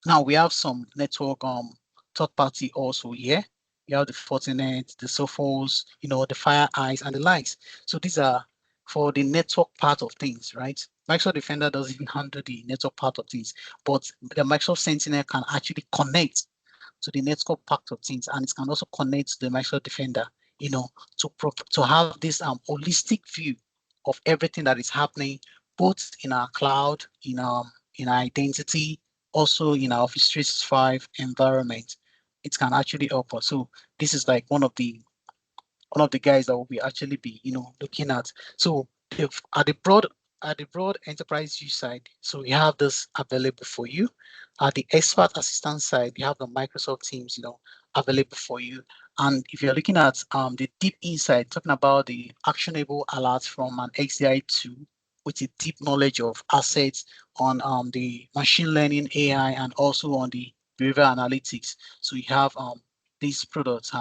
Now we have some network third-party also here. You have the Fortinet, the Sophos, the FireEye and the likes. So these are for the network part of things, right? Microsoft Defender doesn't handle the network part of things, but the Microsoft Sentinel can actually connect to the network part of things, and it can also connect to the Microsoft Defender, to have this holistic view of everything that is happening, both in our cloud, in our identity, also in our Office 365 environment. It can actually help us. So this is like one of the guys that will be actually be looking at. So at the broad at the broad enterprise use side, so we have this available for you. At the expert assistance side, you have the Microsoft Teams, available for you. And if you're looking at the deep insight, talking about the actionable alerts from an XDI tool with a deep knowledge of assets on the machine learning AI and also on the behavioral analytics. So you have these products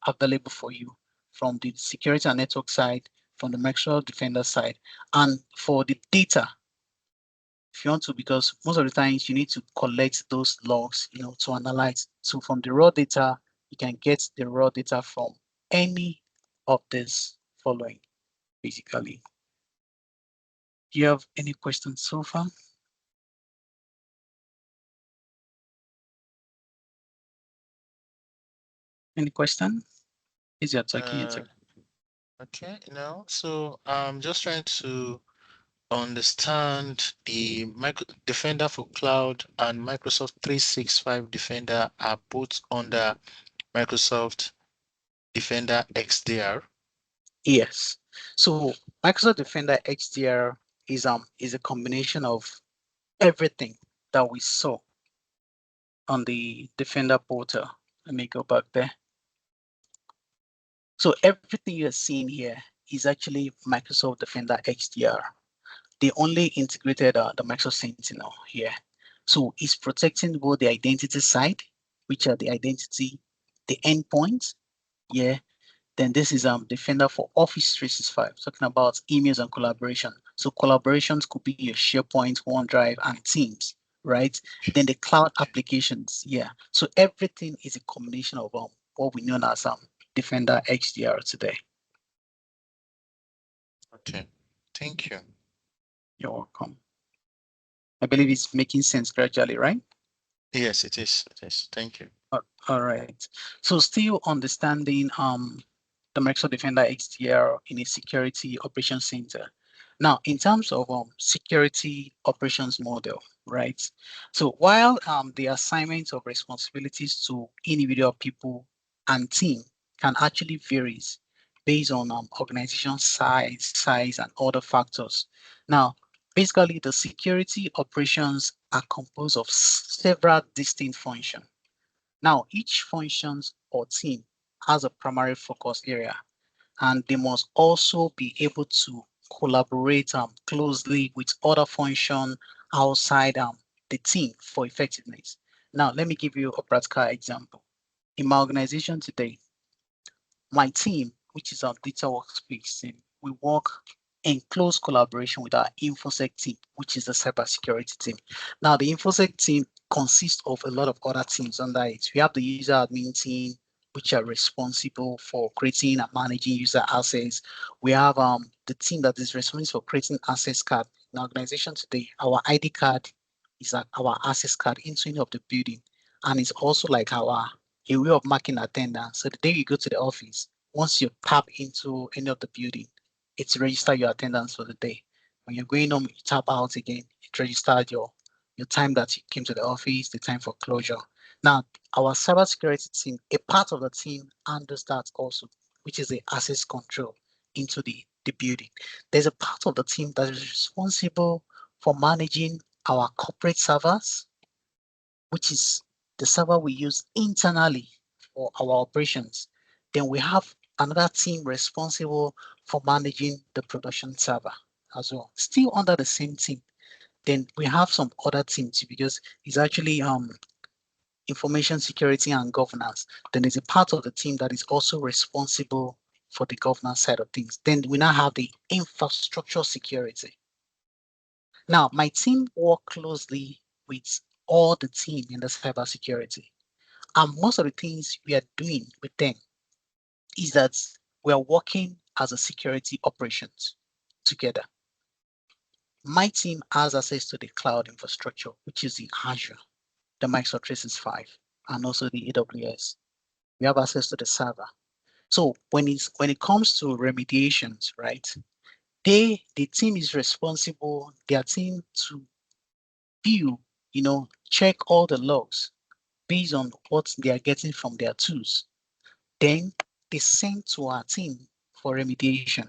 available for you from the security and network side, from the Microsoft Defender side, and for the data, if you want to, because most of the times you need to collect those logs, to analyze. So from the raw data, you can get the raw data from any of this following, basically. Do you have any questions so far? Any question? Is your talking? Okay, so I'm just trying to understand the Defender for Cloud and Microsoft 365 Defender are both under Microsoft Defender XDR. Yes. So Microsoft Defender XDR is a combination of everything that we saw on the Defender portal. Let me go back there. So everything you're seeing here is actually Microsoft Defender XDR. They only integrated the Microsoft Sentinel here. So it's protecting both the identity side, which are the identity, the endpoints. Yeah. Then this is Defender for Office 365, talking about emails and collaboration. So collaborations could be your SharePoint, OneDrive, and Teams, right? Then the cloud applications, yeah. So everything is a combination of what we know as Defender XDR today. Okay, thank you. You're welcome. I believe it's making sense gradually, right? Yes, it is. It is. Thank you. All right. So still understanding the Microsoft Defender XDR in a security operations center. Now, in terms of security operations model, right? So while the assignment of responsibilities to individual people and team can actually varies based on organization size, and other factors. Now, basically, the security operations are composed of several distinct functions. Now, each functions or team has a primary focus area, and they must also be able to collaborate closely with other functions outside the team for effectiveness. Now, let me give you a practical example. In my organization today, my team, which is our data workspace team, we work in close collaboration with our InfoSec team, which is the cybersecurity team. Now, the InfoSec team consists of a lot of other teams under it. We have the user admin team, which are responsible for creating and managing user access. We have the team that is responsible for creating access card. In our organization today, our ID card is our access card into any of the building, and it's also like a way of marking attendance. So the day you go to the office, once you tap into any of the building, it's register your attendance for the day. When you're going home, you tap out again, it registers your time that you came to the office, the time for closure. Now, our cybersecurity team, a part of the team handles that also, which is the access control into the building. There's a part of the team that is responsible for managing our corporate servers, which is the server we use internally for our operations. Then we have another team responsible for managing the production server as well, still under the same team. Then we have some other teams because it's actually information security and governance. Then there's a part of the team that is also responsible for the governance side of things. Then we now have the infrastructure security. Now, my team work closely with all the team in the cybersecurity. And most of the things we are doing with them is that we are working as a security operations together. My team has access to the cloud infrastructure, which is the Azure, the Microsoft 365, and also the AWS. We have access to the server. So when it comes to remediations, right? The team is responsible, their team to view, check all the logs based on what they are getting from their tools. Then they send to our team for remediation.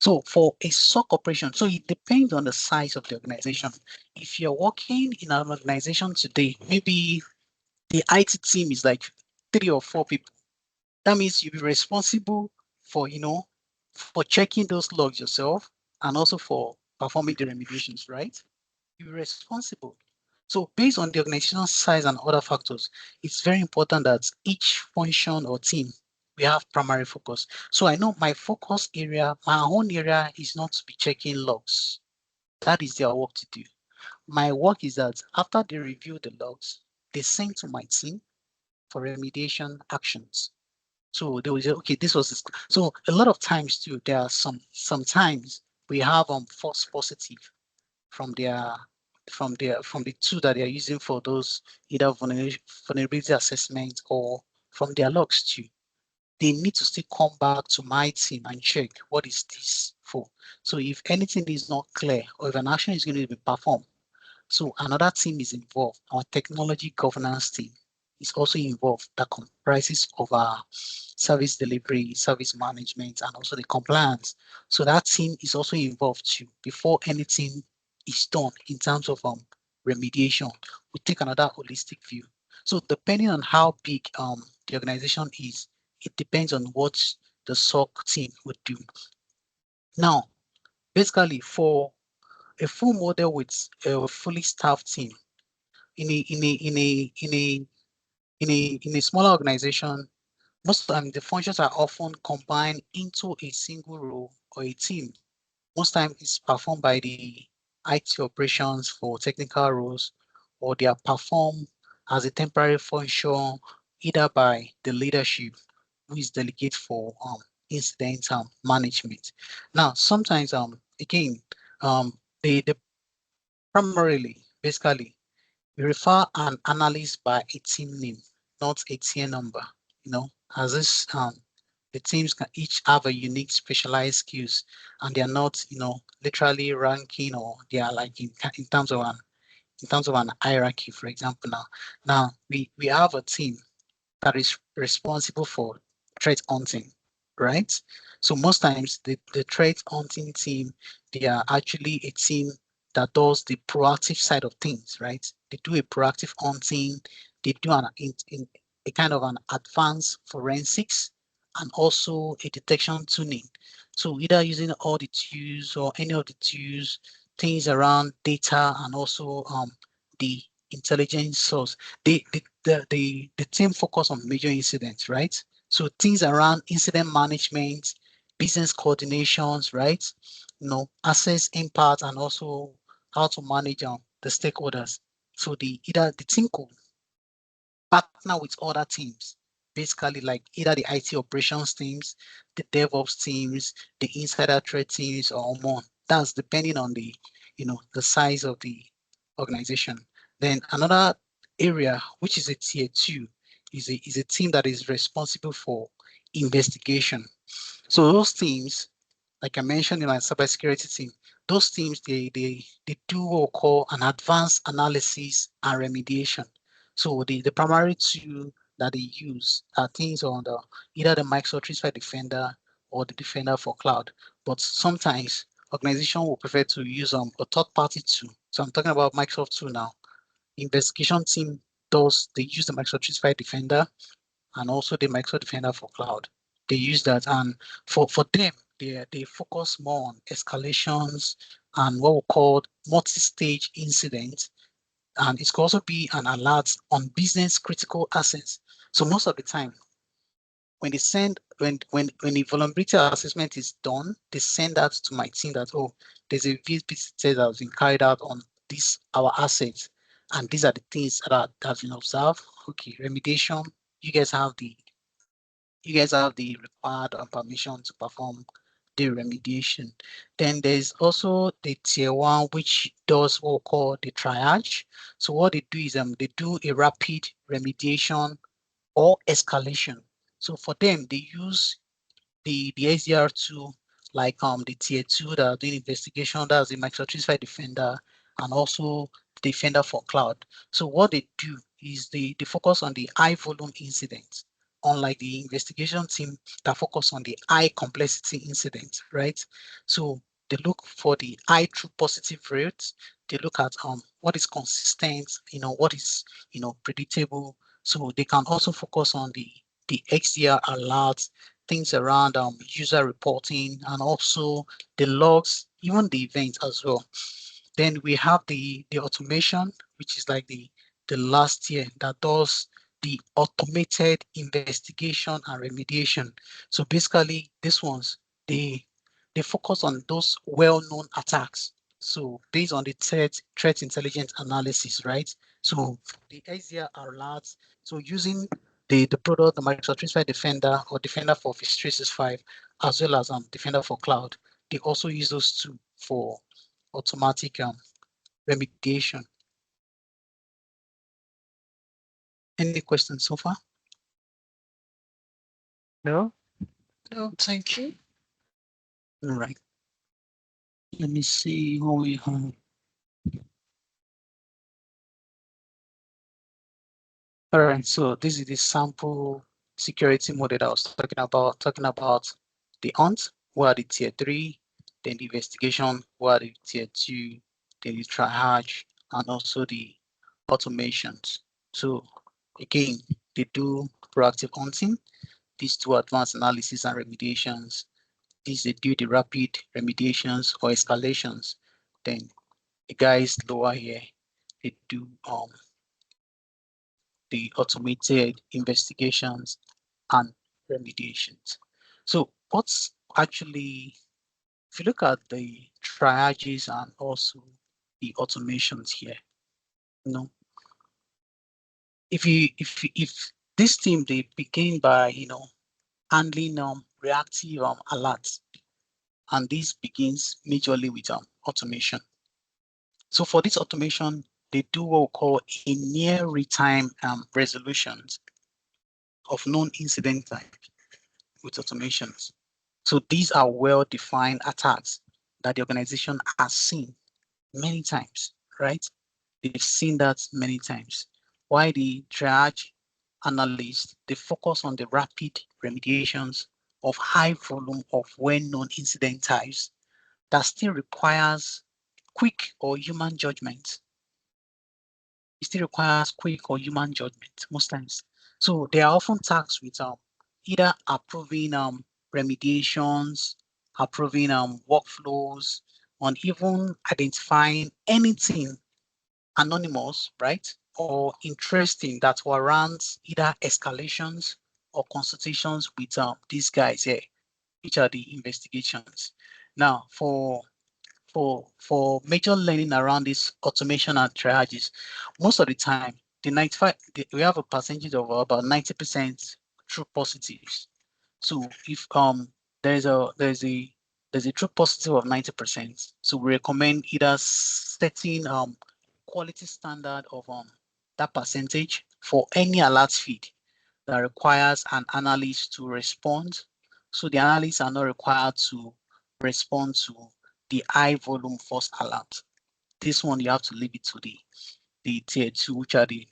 So for a SOC operation, so it depends on the size of the organization. If you're working in an organization today, maybe the IT team is like 3 or 4 people. That means you'll be responsible for, for checking those logs yourself and also for performing the remediations, right? You're responsible. So based on the organizational size and other factors, it's very important that each function or team, we have primary focus. So I know my focus area, my own area is not to be checking logs. That is their work to do. My work is that after they review the logs, they send to my team for remediation actions. So they will say, okay, this was this. So a lot of times too, there are sometimes we have false positive from from the tool that they are using for those either vulnerability assessment or from their logs too. They need to still come back to my team and check what is this for. So if anything is not clear or if an action is going to be performed, so another team is involved. Our technology governance team is also involved that comprises of our service delivery, service management, and also the compliance. So that team is also involved too before anything is done in terms of remediation. We take another holistic view. So depending on how big the organization is, it depends on what the SOC team would do. Now, basically for a full model with a fully staffed team, in a in a in a in a in a smaller organization, most time the functions are often combined into a single role or a team. Most times it's performed by the IT operations for technical roles, or they are performed as a temporary function either by the leadership who is delegate for incident management. Now, sometimes again they primarily basically we refer an analyst by a team name, not a tier number. You know, as this the teams can each have a unique specialized skills, and they are not, literally ranking, or they are like in terms of an hierarchy. For example, now we have a team that is responsible for threat hunting, right? So most times the threat hunting team, they are actually a team that does the proactive side of things, right? They do a proactive hunting, they do in a kind of an advanced forensics and also a detection tuning. So either using all the tools or any of the tools, things around data and also the intelligence source. The team focus on major incidents, right? So things around incident management, business coordinations, right? Assess impact and also how to manage the stakeholders. So either the team could partner with other teams, basically like either the IT operations teams, the DevOps teams, the insider threat teams, or more. That's depending on the size of the organization. Then another area, which is a tier two, is a team that is responsible for investigation. So those teams, like I mentioned in my cybersecurity team, those teams they do what we call an advanced analysis and remediation. So the primary tool that they use are things on either the Microsoft 365 Defender or the Defender for Cloud. But sometimes organization will prefer to use a third-party tool. So I'm talking about Microsoft tool now. Investigation team they use the Microsoft 365 Defender and also the Microsoft Defender for Cloud. They use that, and for them, they focus more on escalations and what we call multi-stage incidents, and it could also be an alert on business critical assets. So most of the time, when they send when the vulnerability assessment is done, they send that to my team that, oh, there's a VSP test that has been carried out on these our assets, and these are the things that have been observed. Okay, remediation. You guys have the you guys have the required permission to perform the remediation. Then there's also the tier one, which does what we call the triage. So what they do is they do a rapid remediation or escalation. So for them, they use the SDR tool, like the tier two that are doing investigation, that's the Microsoft 365 Defender, and also Defender for Cloud. So what they do is they focus on the high volume incidents. unlike the investigation team that focus on the high complexity incident, right? So they look for the high true positive rates. They look at what is consistent, what is predictable. So they can also focus on the XDR alerts, things around user reporting, and also the logs, even the events as well. Then we have the automation, which is like the last tier that does the automated investigation and remediation. So basically, these ones they focus on those well-known attacks. So based on the threat intelligence analysis, right? So the XDR alerts. So using the product, the Microsoft 365 Defender or Defender for Office 365, as well as Defender for Cloud, they also use those two for automatic remediation. Any questions so far? No? No, thank you. All right. Let me see what we have. All right, so this is the sample security model that I was talking about the hunt, where the tier 3, then the investigation, where the tier 2, then the triage, and also the automations. So again, they do proactive hunting, these two advanced analysis and remediations. These they do the rapid remediations or escalations. Then the guys lower here, they do the automated investigations and remediations. So what's actually, if you look at the triages and also the automations here, you know, if this team they begin by handling reactive alerts, and this begins majorly with automation. So for this automation, they do what we call a near real-time resolutions of known incident type with automations. So these are well-defined attacks that the organization has seen many times, right? They've seen that many times. Why the triage analysts, they focus on the rapid remediations of high volume of well-known incident types that still requires quick or human judgment. It still requires quick or human judgment most times. So they are often tasked with either approving remediations, approving workflows, on even identifying anything anonymous, right? Or interesting that warrants either escalations or consultations with these guys here, which are the investigations. Now, for major learning around this automation and triages, most of the time, we have a percentage of about 90% true positives. So if there's a true positive of 90%, so we recommend either setting quality standard of that percentage for any alert feed that requires an analyst to respond. So the analysts are not required to respond to the high volume false alert. This one you have to leave it to the tier 2, which are the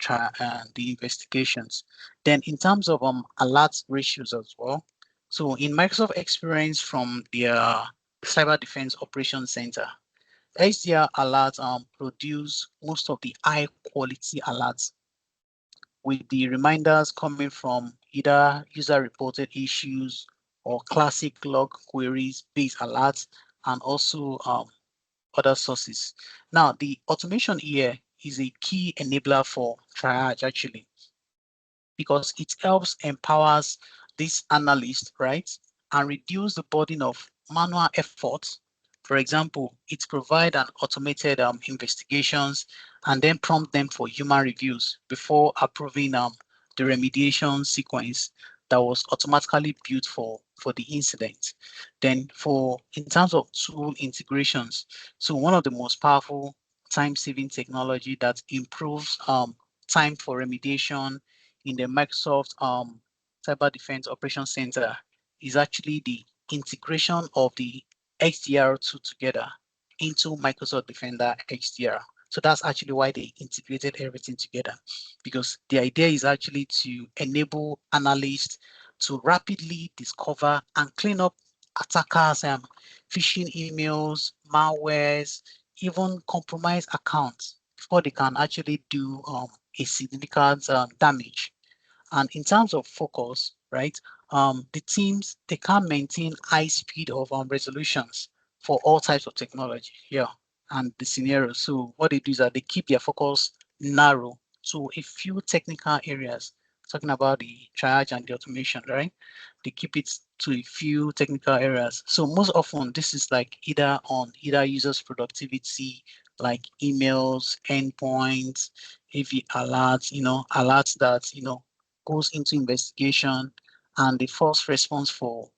investigations. Then in terms of alert ratios as well. So in Microsoft experience from their Cyber Defense Operations Center, XDR alerts produce most of the high quality alerts, with the reminders coming from either user reported issues or classic log queries based alerts, and also other sources. Now, the automation here is a key enabler for triage actually, because it helps empowers this analyst, right, and reduce the burden of manual effort. For example, it provides an automated investigations and then prompt them for human reviews before approving the remediation sequence that was automatically built for the incident. Then in terms of tool integrations, so one of the most powerful time-saving technology that improves time for remediation in the Microsoft Cyber Defense Operations Center is actually the integration of the XDR tool together into Microsoft Defender XDR. So that's actually why they integrated everything together, because the idea is actually to enable analysts to rapidly discover and clean up attackers, phishing emails, malwares, even compromised accounts before they can actually do a significant damage. And in terms of focus, right, the teams, they can maintain high speed of resolutions for all types of technology. Yeah, and the scenarios. So what they do is that they keep their focus narrow to a few technical areas. Talking about the triage and the automation, right? They keep it to a few technical areas. So most often this is like either on either users' productivity, like emails, endpoints, AV alerts, alerts that goes into investigation and the first response for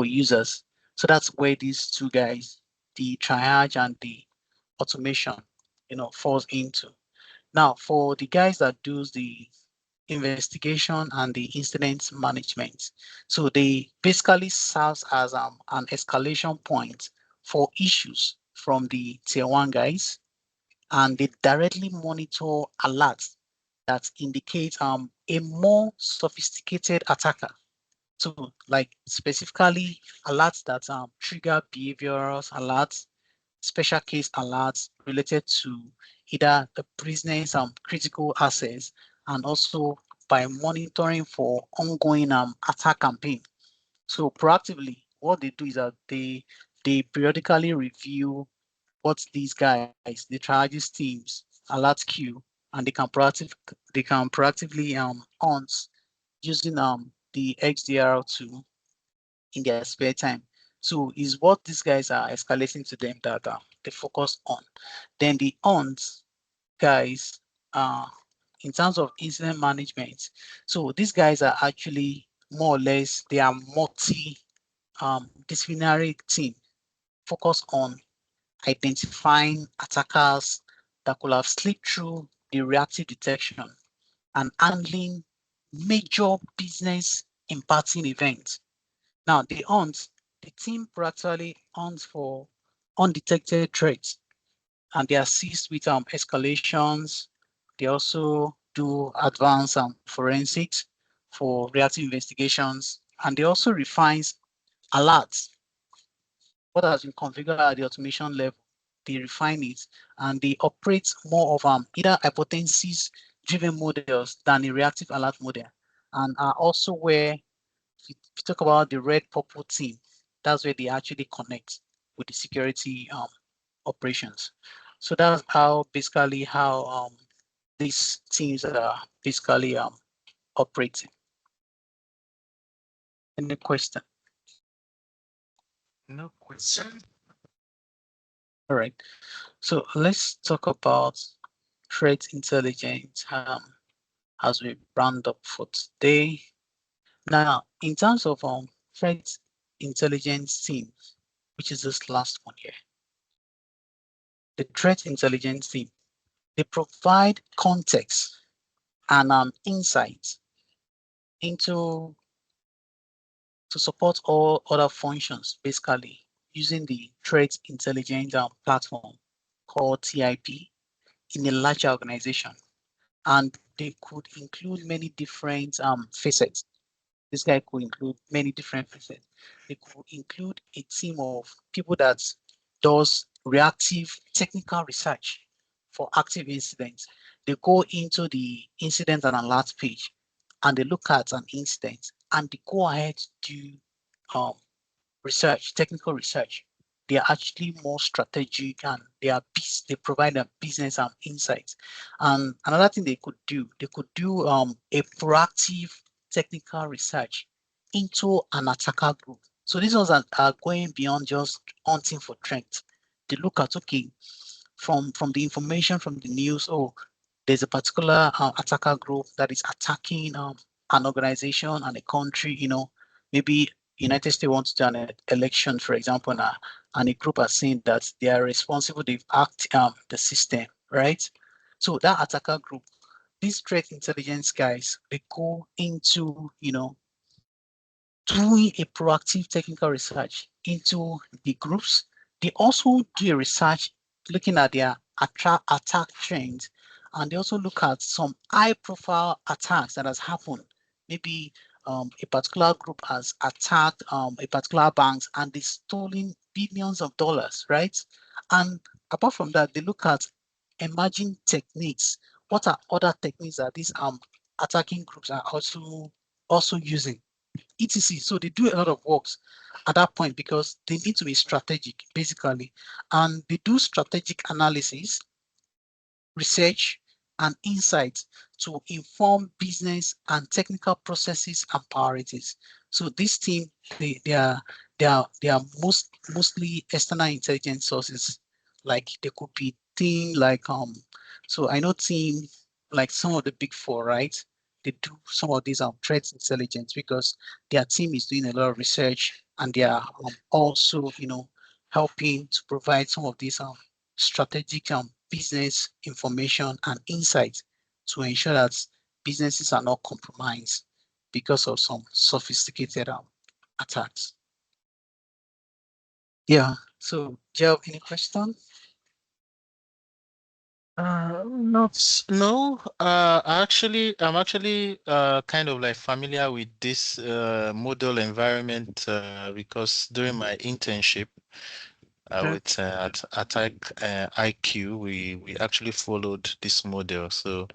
users. So that's where these two guys, the triage and the automation, falls into. Now, for the guys that do the investigation and the incident management, so they basically serves as an escalation point for issues from the tier one guys, and they directly monitor alerts that indicate a more sophisticated attacker. So, like specifically alerts that trigger behavioral alerts, special case alerts related to either the prisoner's critical assets, and also by monitoring for ongoing attack campaign. So proactively, what they do is that they periodically review what these guys, the triage teams, alert queue, and they can proactively hunt using the XDR tool in their spare time. So is what these guys are escalating to them that they focus on. Then the hunt guys, in terms of incident management, so these guys are actually more or less, they are multi disciplinary team focused on identifying attackers that could have slipped through the reactive detection and handling major business impacting events. Now, the team proactively hunts for undetected threats, and they assist with escalations. They also do advanced forensics for reactive investigations, and they also refines alerts, what has been configured at the automation level. They refine it and they operate more of either hypothesis driven models than a reactive alert model, and are also where, if you talk about the red purple team, that's where they actually connect with the security operations. So that's how basically how these teams are basically operating. Any question? No question. All right. So let's talk about threat intelligence as we round up for today. Now, in terms of threat intelligence team, which is this last one here, the threat intelligence team, they provide context and insight into to support all other functions, basically using the threat intelligence platform called TIP in a larger organization. And they could include many different facets. This guy could include many different facets. They could include a team of people that does reactive technical research for active incidents. They go into the incident and alert page and they look at an incident and they go ahead to do um, research, technical research. They are actually more strategic and they provide a business insights. And another thing they could do a proactive technical research into an attacker group. So these ones are going beyond just hunting for threats. They look at, okay, from the information from the news, oh, there's a particular attacker group that is attacking an organization and a country, maybe United States wants to do an election, for example, and a group are saying that they are responsible, they've hacked the system, right? So that attacker group, these threat intelligence guys, they go into, doing a proactive technical research into the groups. They also do a research looking at their attack trends, and they also look at some high-profile attacks that has happened. Maybe a particular group has attacked a particular banks and they stolen billions of dollars, right? And apart from that, they look at emerging techniques. What are other techniques that these attacking groups are also using? etc. So they do a lot of works at that point because they need to be strategic, basically. And they do strategic analysis, research, and insight to inform business and technical processes and priorities. So this team, they are mostly external intelligence sources. Like they could be team like so I know team like some of the big four, right? They do some of these threat intelligence because their team is doing a lot of research and they are also helping to provide some of these strategic business information and insight to ensure that businesses are not compromised because of some sophisticated attacks. Yeah. So, do you have any question? Not no. I'm actually kind of like familiar with this model environment because during my internship with at Attack IQ, we actually followed this model, so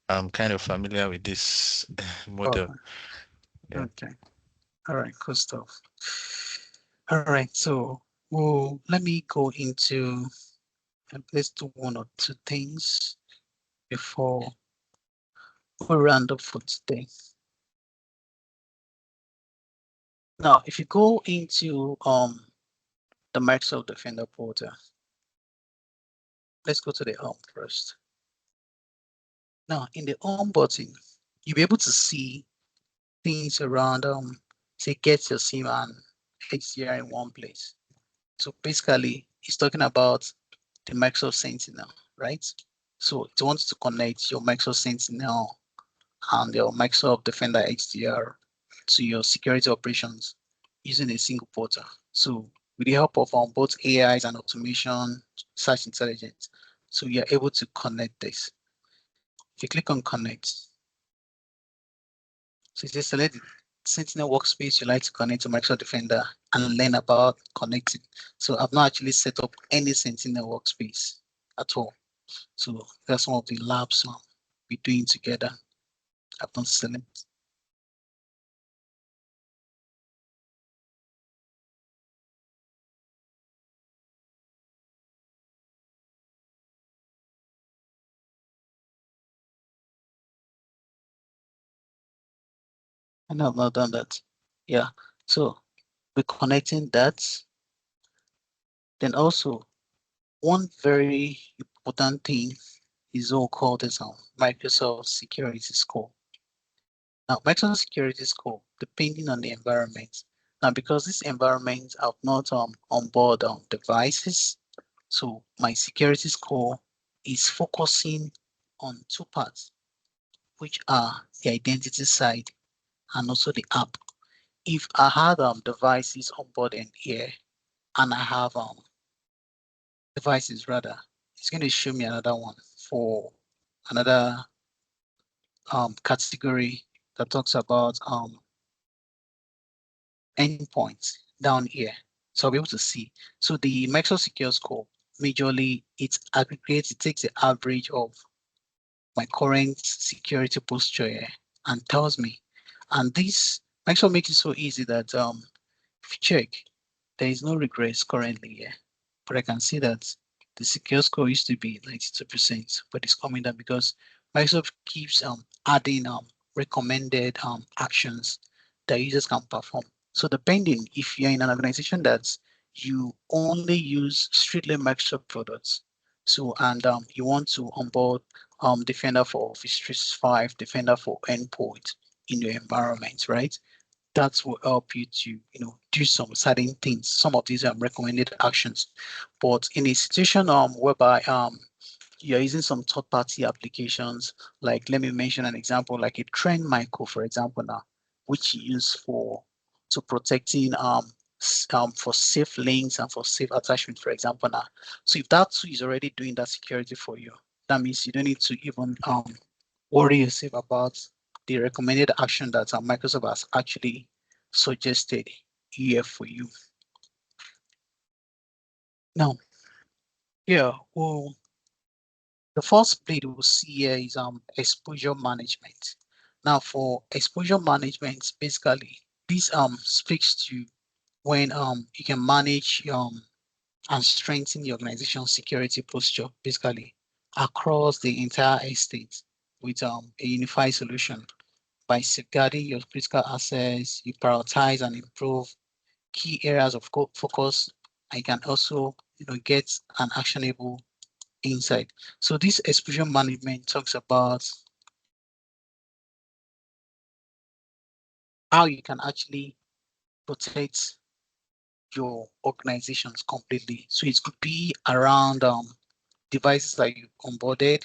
I'm kind of familiar with this model. Okay. Yeah. Okay. All right. Cool stuff. All right. So, well, let me go into let's do one or two things before we round up for today. Now, if you go into the Microsoft Defender portal, let's go to the home first. Now, in the home button, you'll be able to see things around say get your SIM and XDR in one place. So basically, it's talking about the Microsoft Sentinel, right? So it wants to connect your Microsoft Sentinel and your Microsoft Defender XDR to your security operations using a single portal. So with the help of both AIs and automation, search intelligence, so you're able to connect this. If you click on connect, so you just select the Sentinel workspace you like to connect to Microsoft Defender and learn about connecting. So I've not actually set up any Sentinel workspace at all. So that's some of the labs we're doing together. I've not select. And I've not done that. Yeah. So we're connecting that. Then also one very important thing is all called as Microsoft Security Score. Now, Microsoft Security Score, depending on the environment. Now, because these environments are not on board devices, so my security score is focusing on two parts, which are the identity side and also the app. If I have devices on board in here and I have devices rather, it's going to show me another one for another category that talks about endpoints down here. So I'll be able to see. So the Microsoft Secure Score, majorly it aggregates, it takes the average of my current security posture here and tells me. And this Microsoft makes it so easy that if you check, there is no regress currently here. But I can see that the secure score used to be 92%, but it's coming down because Microsoft keeps adding recommended actions that users can perform. So depending if you're in an organization that you only use strictly Microsoft products, so and you want to onboard Defender for Office 365, Defender for Endpoint in your environment, right? That will help you to do some certain things. Some of these are recommended actions, but in a situation whereby you're using some third-party applications, like let me mention an example, like a Trend Micro, for example, now, which you use for protecting for safe links and for safe attachment, for example. Now, so if that tool is already doing that security for you, that means you don't need to even worry yourself about the recommended action that Microsoft has actually suggested here for you. Now, yeah, well, the first plate we'll see here is exposure management. Now, for exposure management, basically, this speaks to when you can manage and strengthen the organization's security posture, basically across the entire estate with a unified solution. By safeguarding your critical assets, you prioritize and improve key areas of focus. I can also, get an actionable insight. So this exposure management talks about how you can actually protect your organizations completely. So it could be around devices that you onboarded,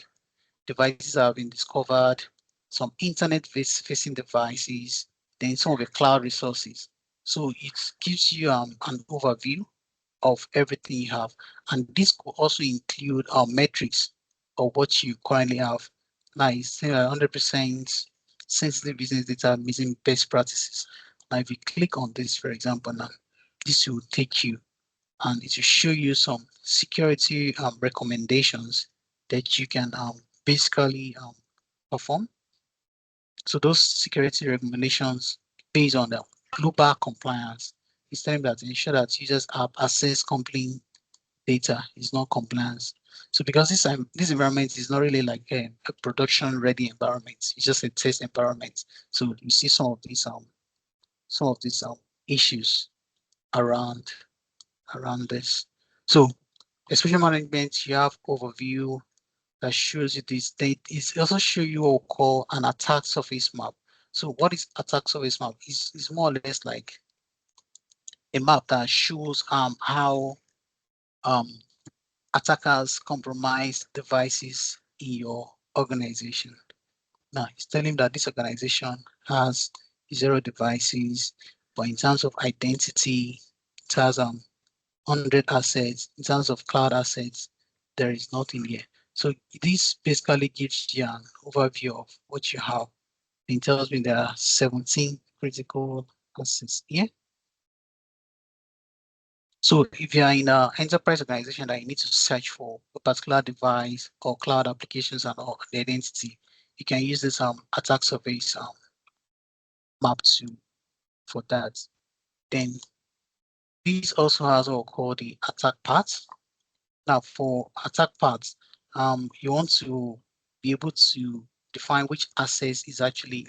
devices that have been discovered, some internet-facing devices, then some of the cloud resources. So it gives you an overview of everything you have. And this could also include metrics of what you currently have. Now it's saying 100% sensitive business data missing best practices. Now, if you click on this, for example, now this will take you and it will show you some security recommendations that you can basically perform. So those security recommendations based on the global compliance, it's telling that to ensure that users have access complete data is not compliance. So because this environment is not really like a production ready environment, it's just a test environment. So you see some of these issues around this. So exposure management, you have overview that shows you this. It also show you what we call an attack surface map. So what is attack surface map? Is more or less like a map that shows how um attackers compromise devices in your organization. Now it's telling that this organization has 0 devices, but in terms of identity, it has 100 assets. In terms of cloud assets, there is nothing here. So this basically gives you an overview of what you have. It tells me there are 17 critical assets here. So if you are in an enterprise organization that you need to search for a particular device or cloud applications and or the identity, you can use this attack surface map to for that. Then this also has what we call the attack path. Now for attack paths, you want to be able to define which assets is actually,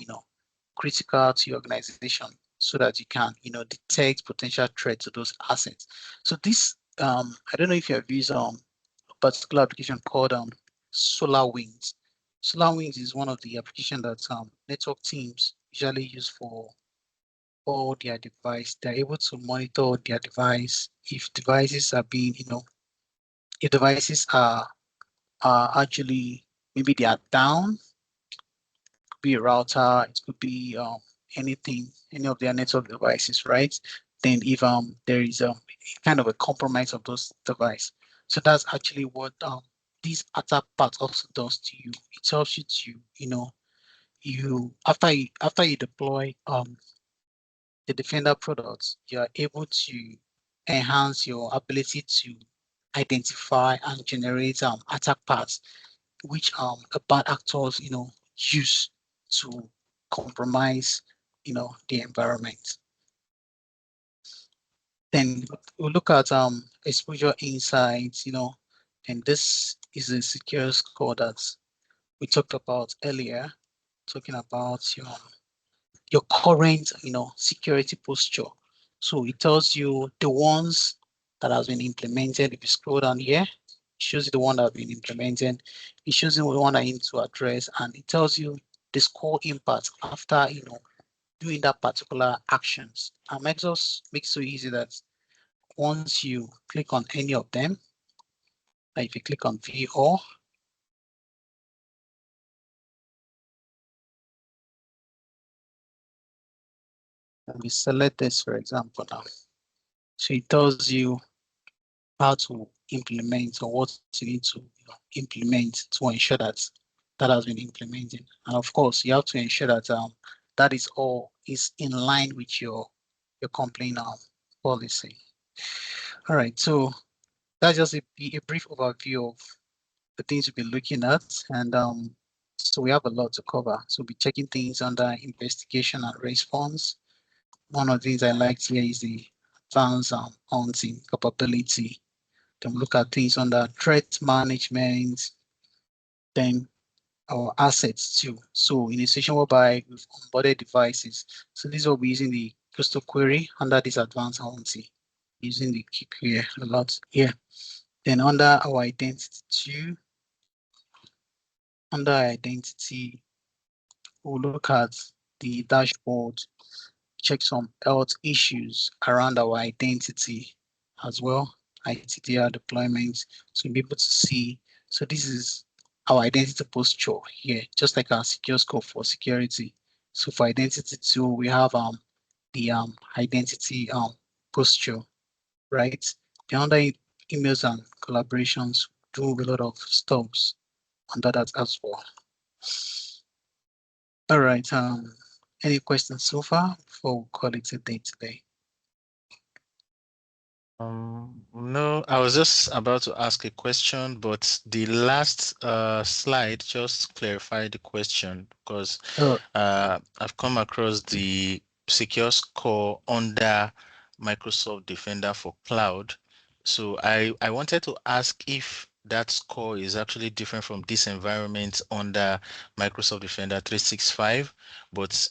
critical to your organization so that you can, detect potential threat to those assets. So this, I don't know if you have used a particular application called SolarWinds. SolarWinds is one of the applications that network teams usually use for all their device. They're able to monitor their device if devices are being, if devices are actually maybe they are down, could be a router, it could be anything, any of their network devices, right? Then if there is kind of a compromise of those devices. So that's actually what this attack part also does to you. It helps you to, you after you deploy the Defender products, you are able to enhance your ability to identify and generate attack paths which bad actors use to compromise the environment. Then we'll look at exposure insights, and this is a secure score that we talked about earlier, talking about your current security posture. So it tells you the ones that has been implemented. If you scroll down here, it shows you the one that have been implemented. It shows you the one that you need to address, and it tells you the score impact after doing that particular actions. And Microsoft makes it so easy that once you click on any of them, like if you click on view all, and we select this, for example, now. So it tells you how to implement or what you need to implement to ensure that that has been implemented. And of course, you have to ensure that that is all is in line with your complaint policy. All right, so that's just a brief overview of the things we'll be looking at, and so we have a lot to cover. So we'll be checking things under investigation and response. One of the things I liked here is the advanced hunting capability. Then look at things under threat management, then our assets too. So in a situation whereby we've onboarded devices, so this will be using the crystal query under this advanced hunting, using the key here a lot here. Then under our identity too, under identity, we'll look at the dashboard, check some health issues around our identity as well, ITDR deployment, to be able to see. So this is our identity posture here, just like our secure scope for security. So for identity too, we have the identity posture, right? The under emails and collaborations do a lot of stuffs under that as well. All right. Any questions so far before we call it a day today? No, I was just about to ask a question, but the last slide just clarified the question because Oh, I've come across the secure score under Microsoft Defender for Cloud. So I wanted to ask if that score is actually different from this environment under Microsoft Defender 365. But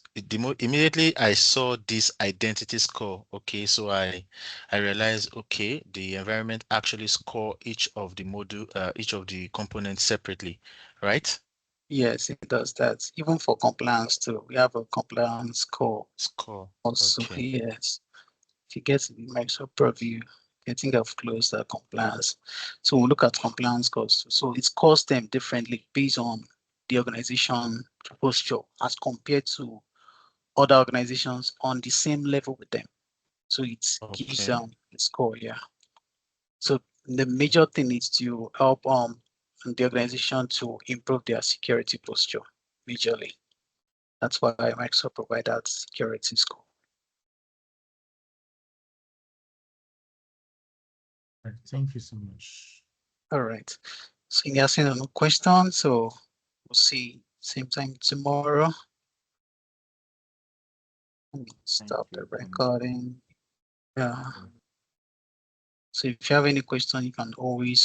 immediately I saw this identity score. Okay, so I realized, okay, the environment actually score each of the each of the components separately, right? yes, it does that. Even for compliance too, we have a compliance score Score. also. Okay. Yes, if you get to the Microsoft Purview, I think I've closed the compliance. So we look at compliance scores. So it scores them differently based on the organization posture as compared to other organizations on the same level with them. So it gives Okay. a score, yeah. So the major thing is to help the organization to improve their security posture majorly. That's why Microsoft provide that security score. Thank you so much. All right. So you guys have no questions, so we'll see same time tomorrow. Stop the recording. Yeah. So if you have any question, you can always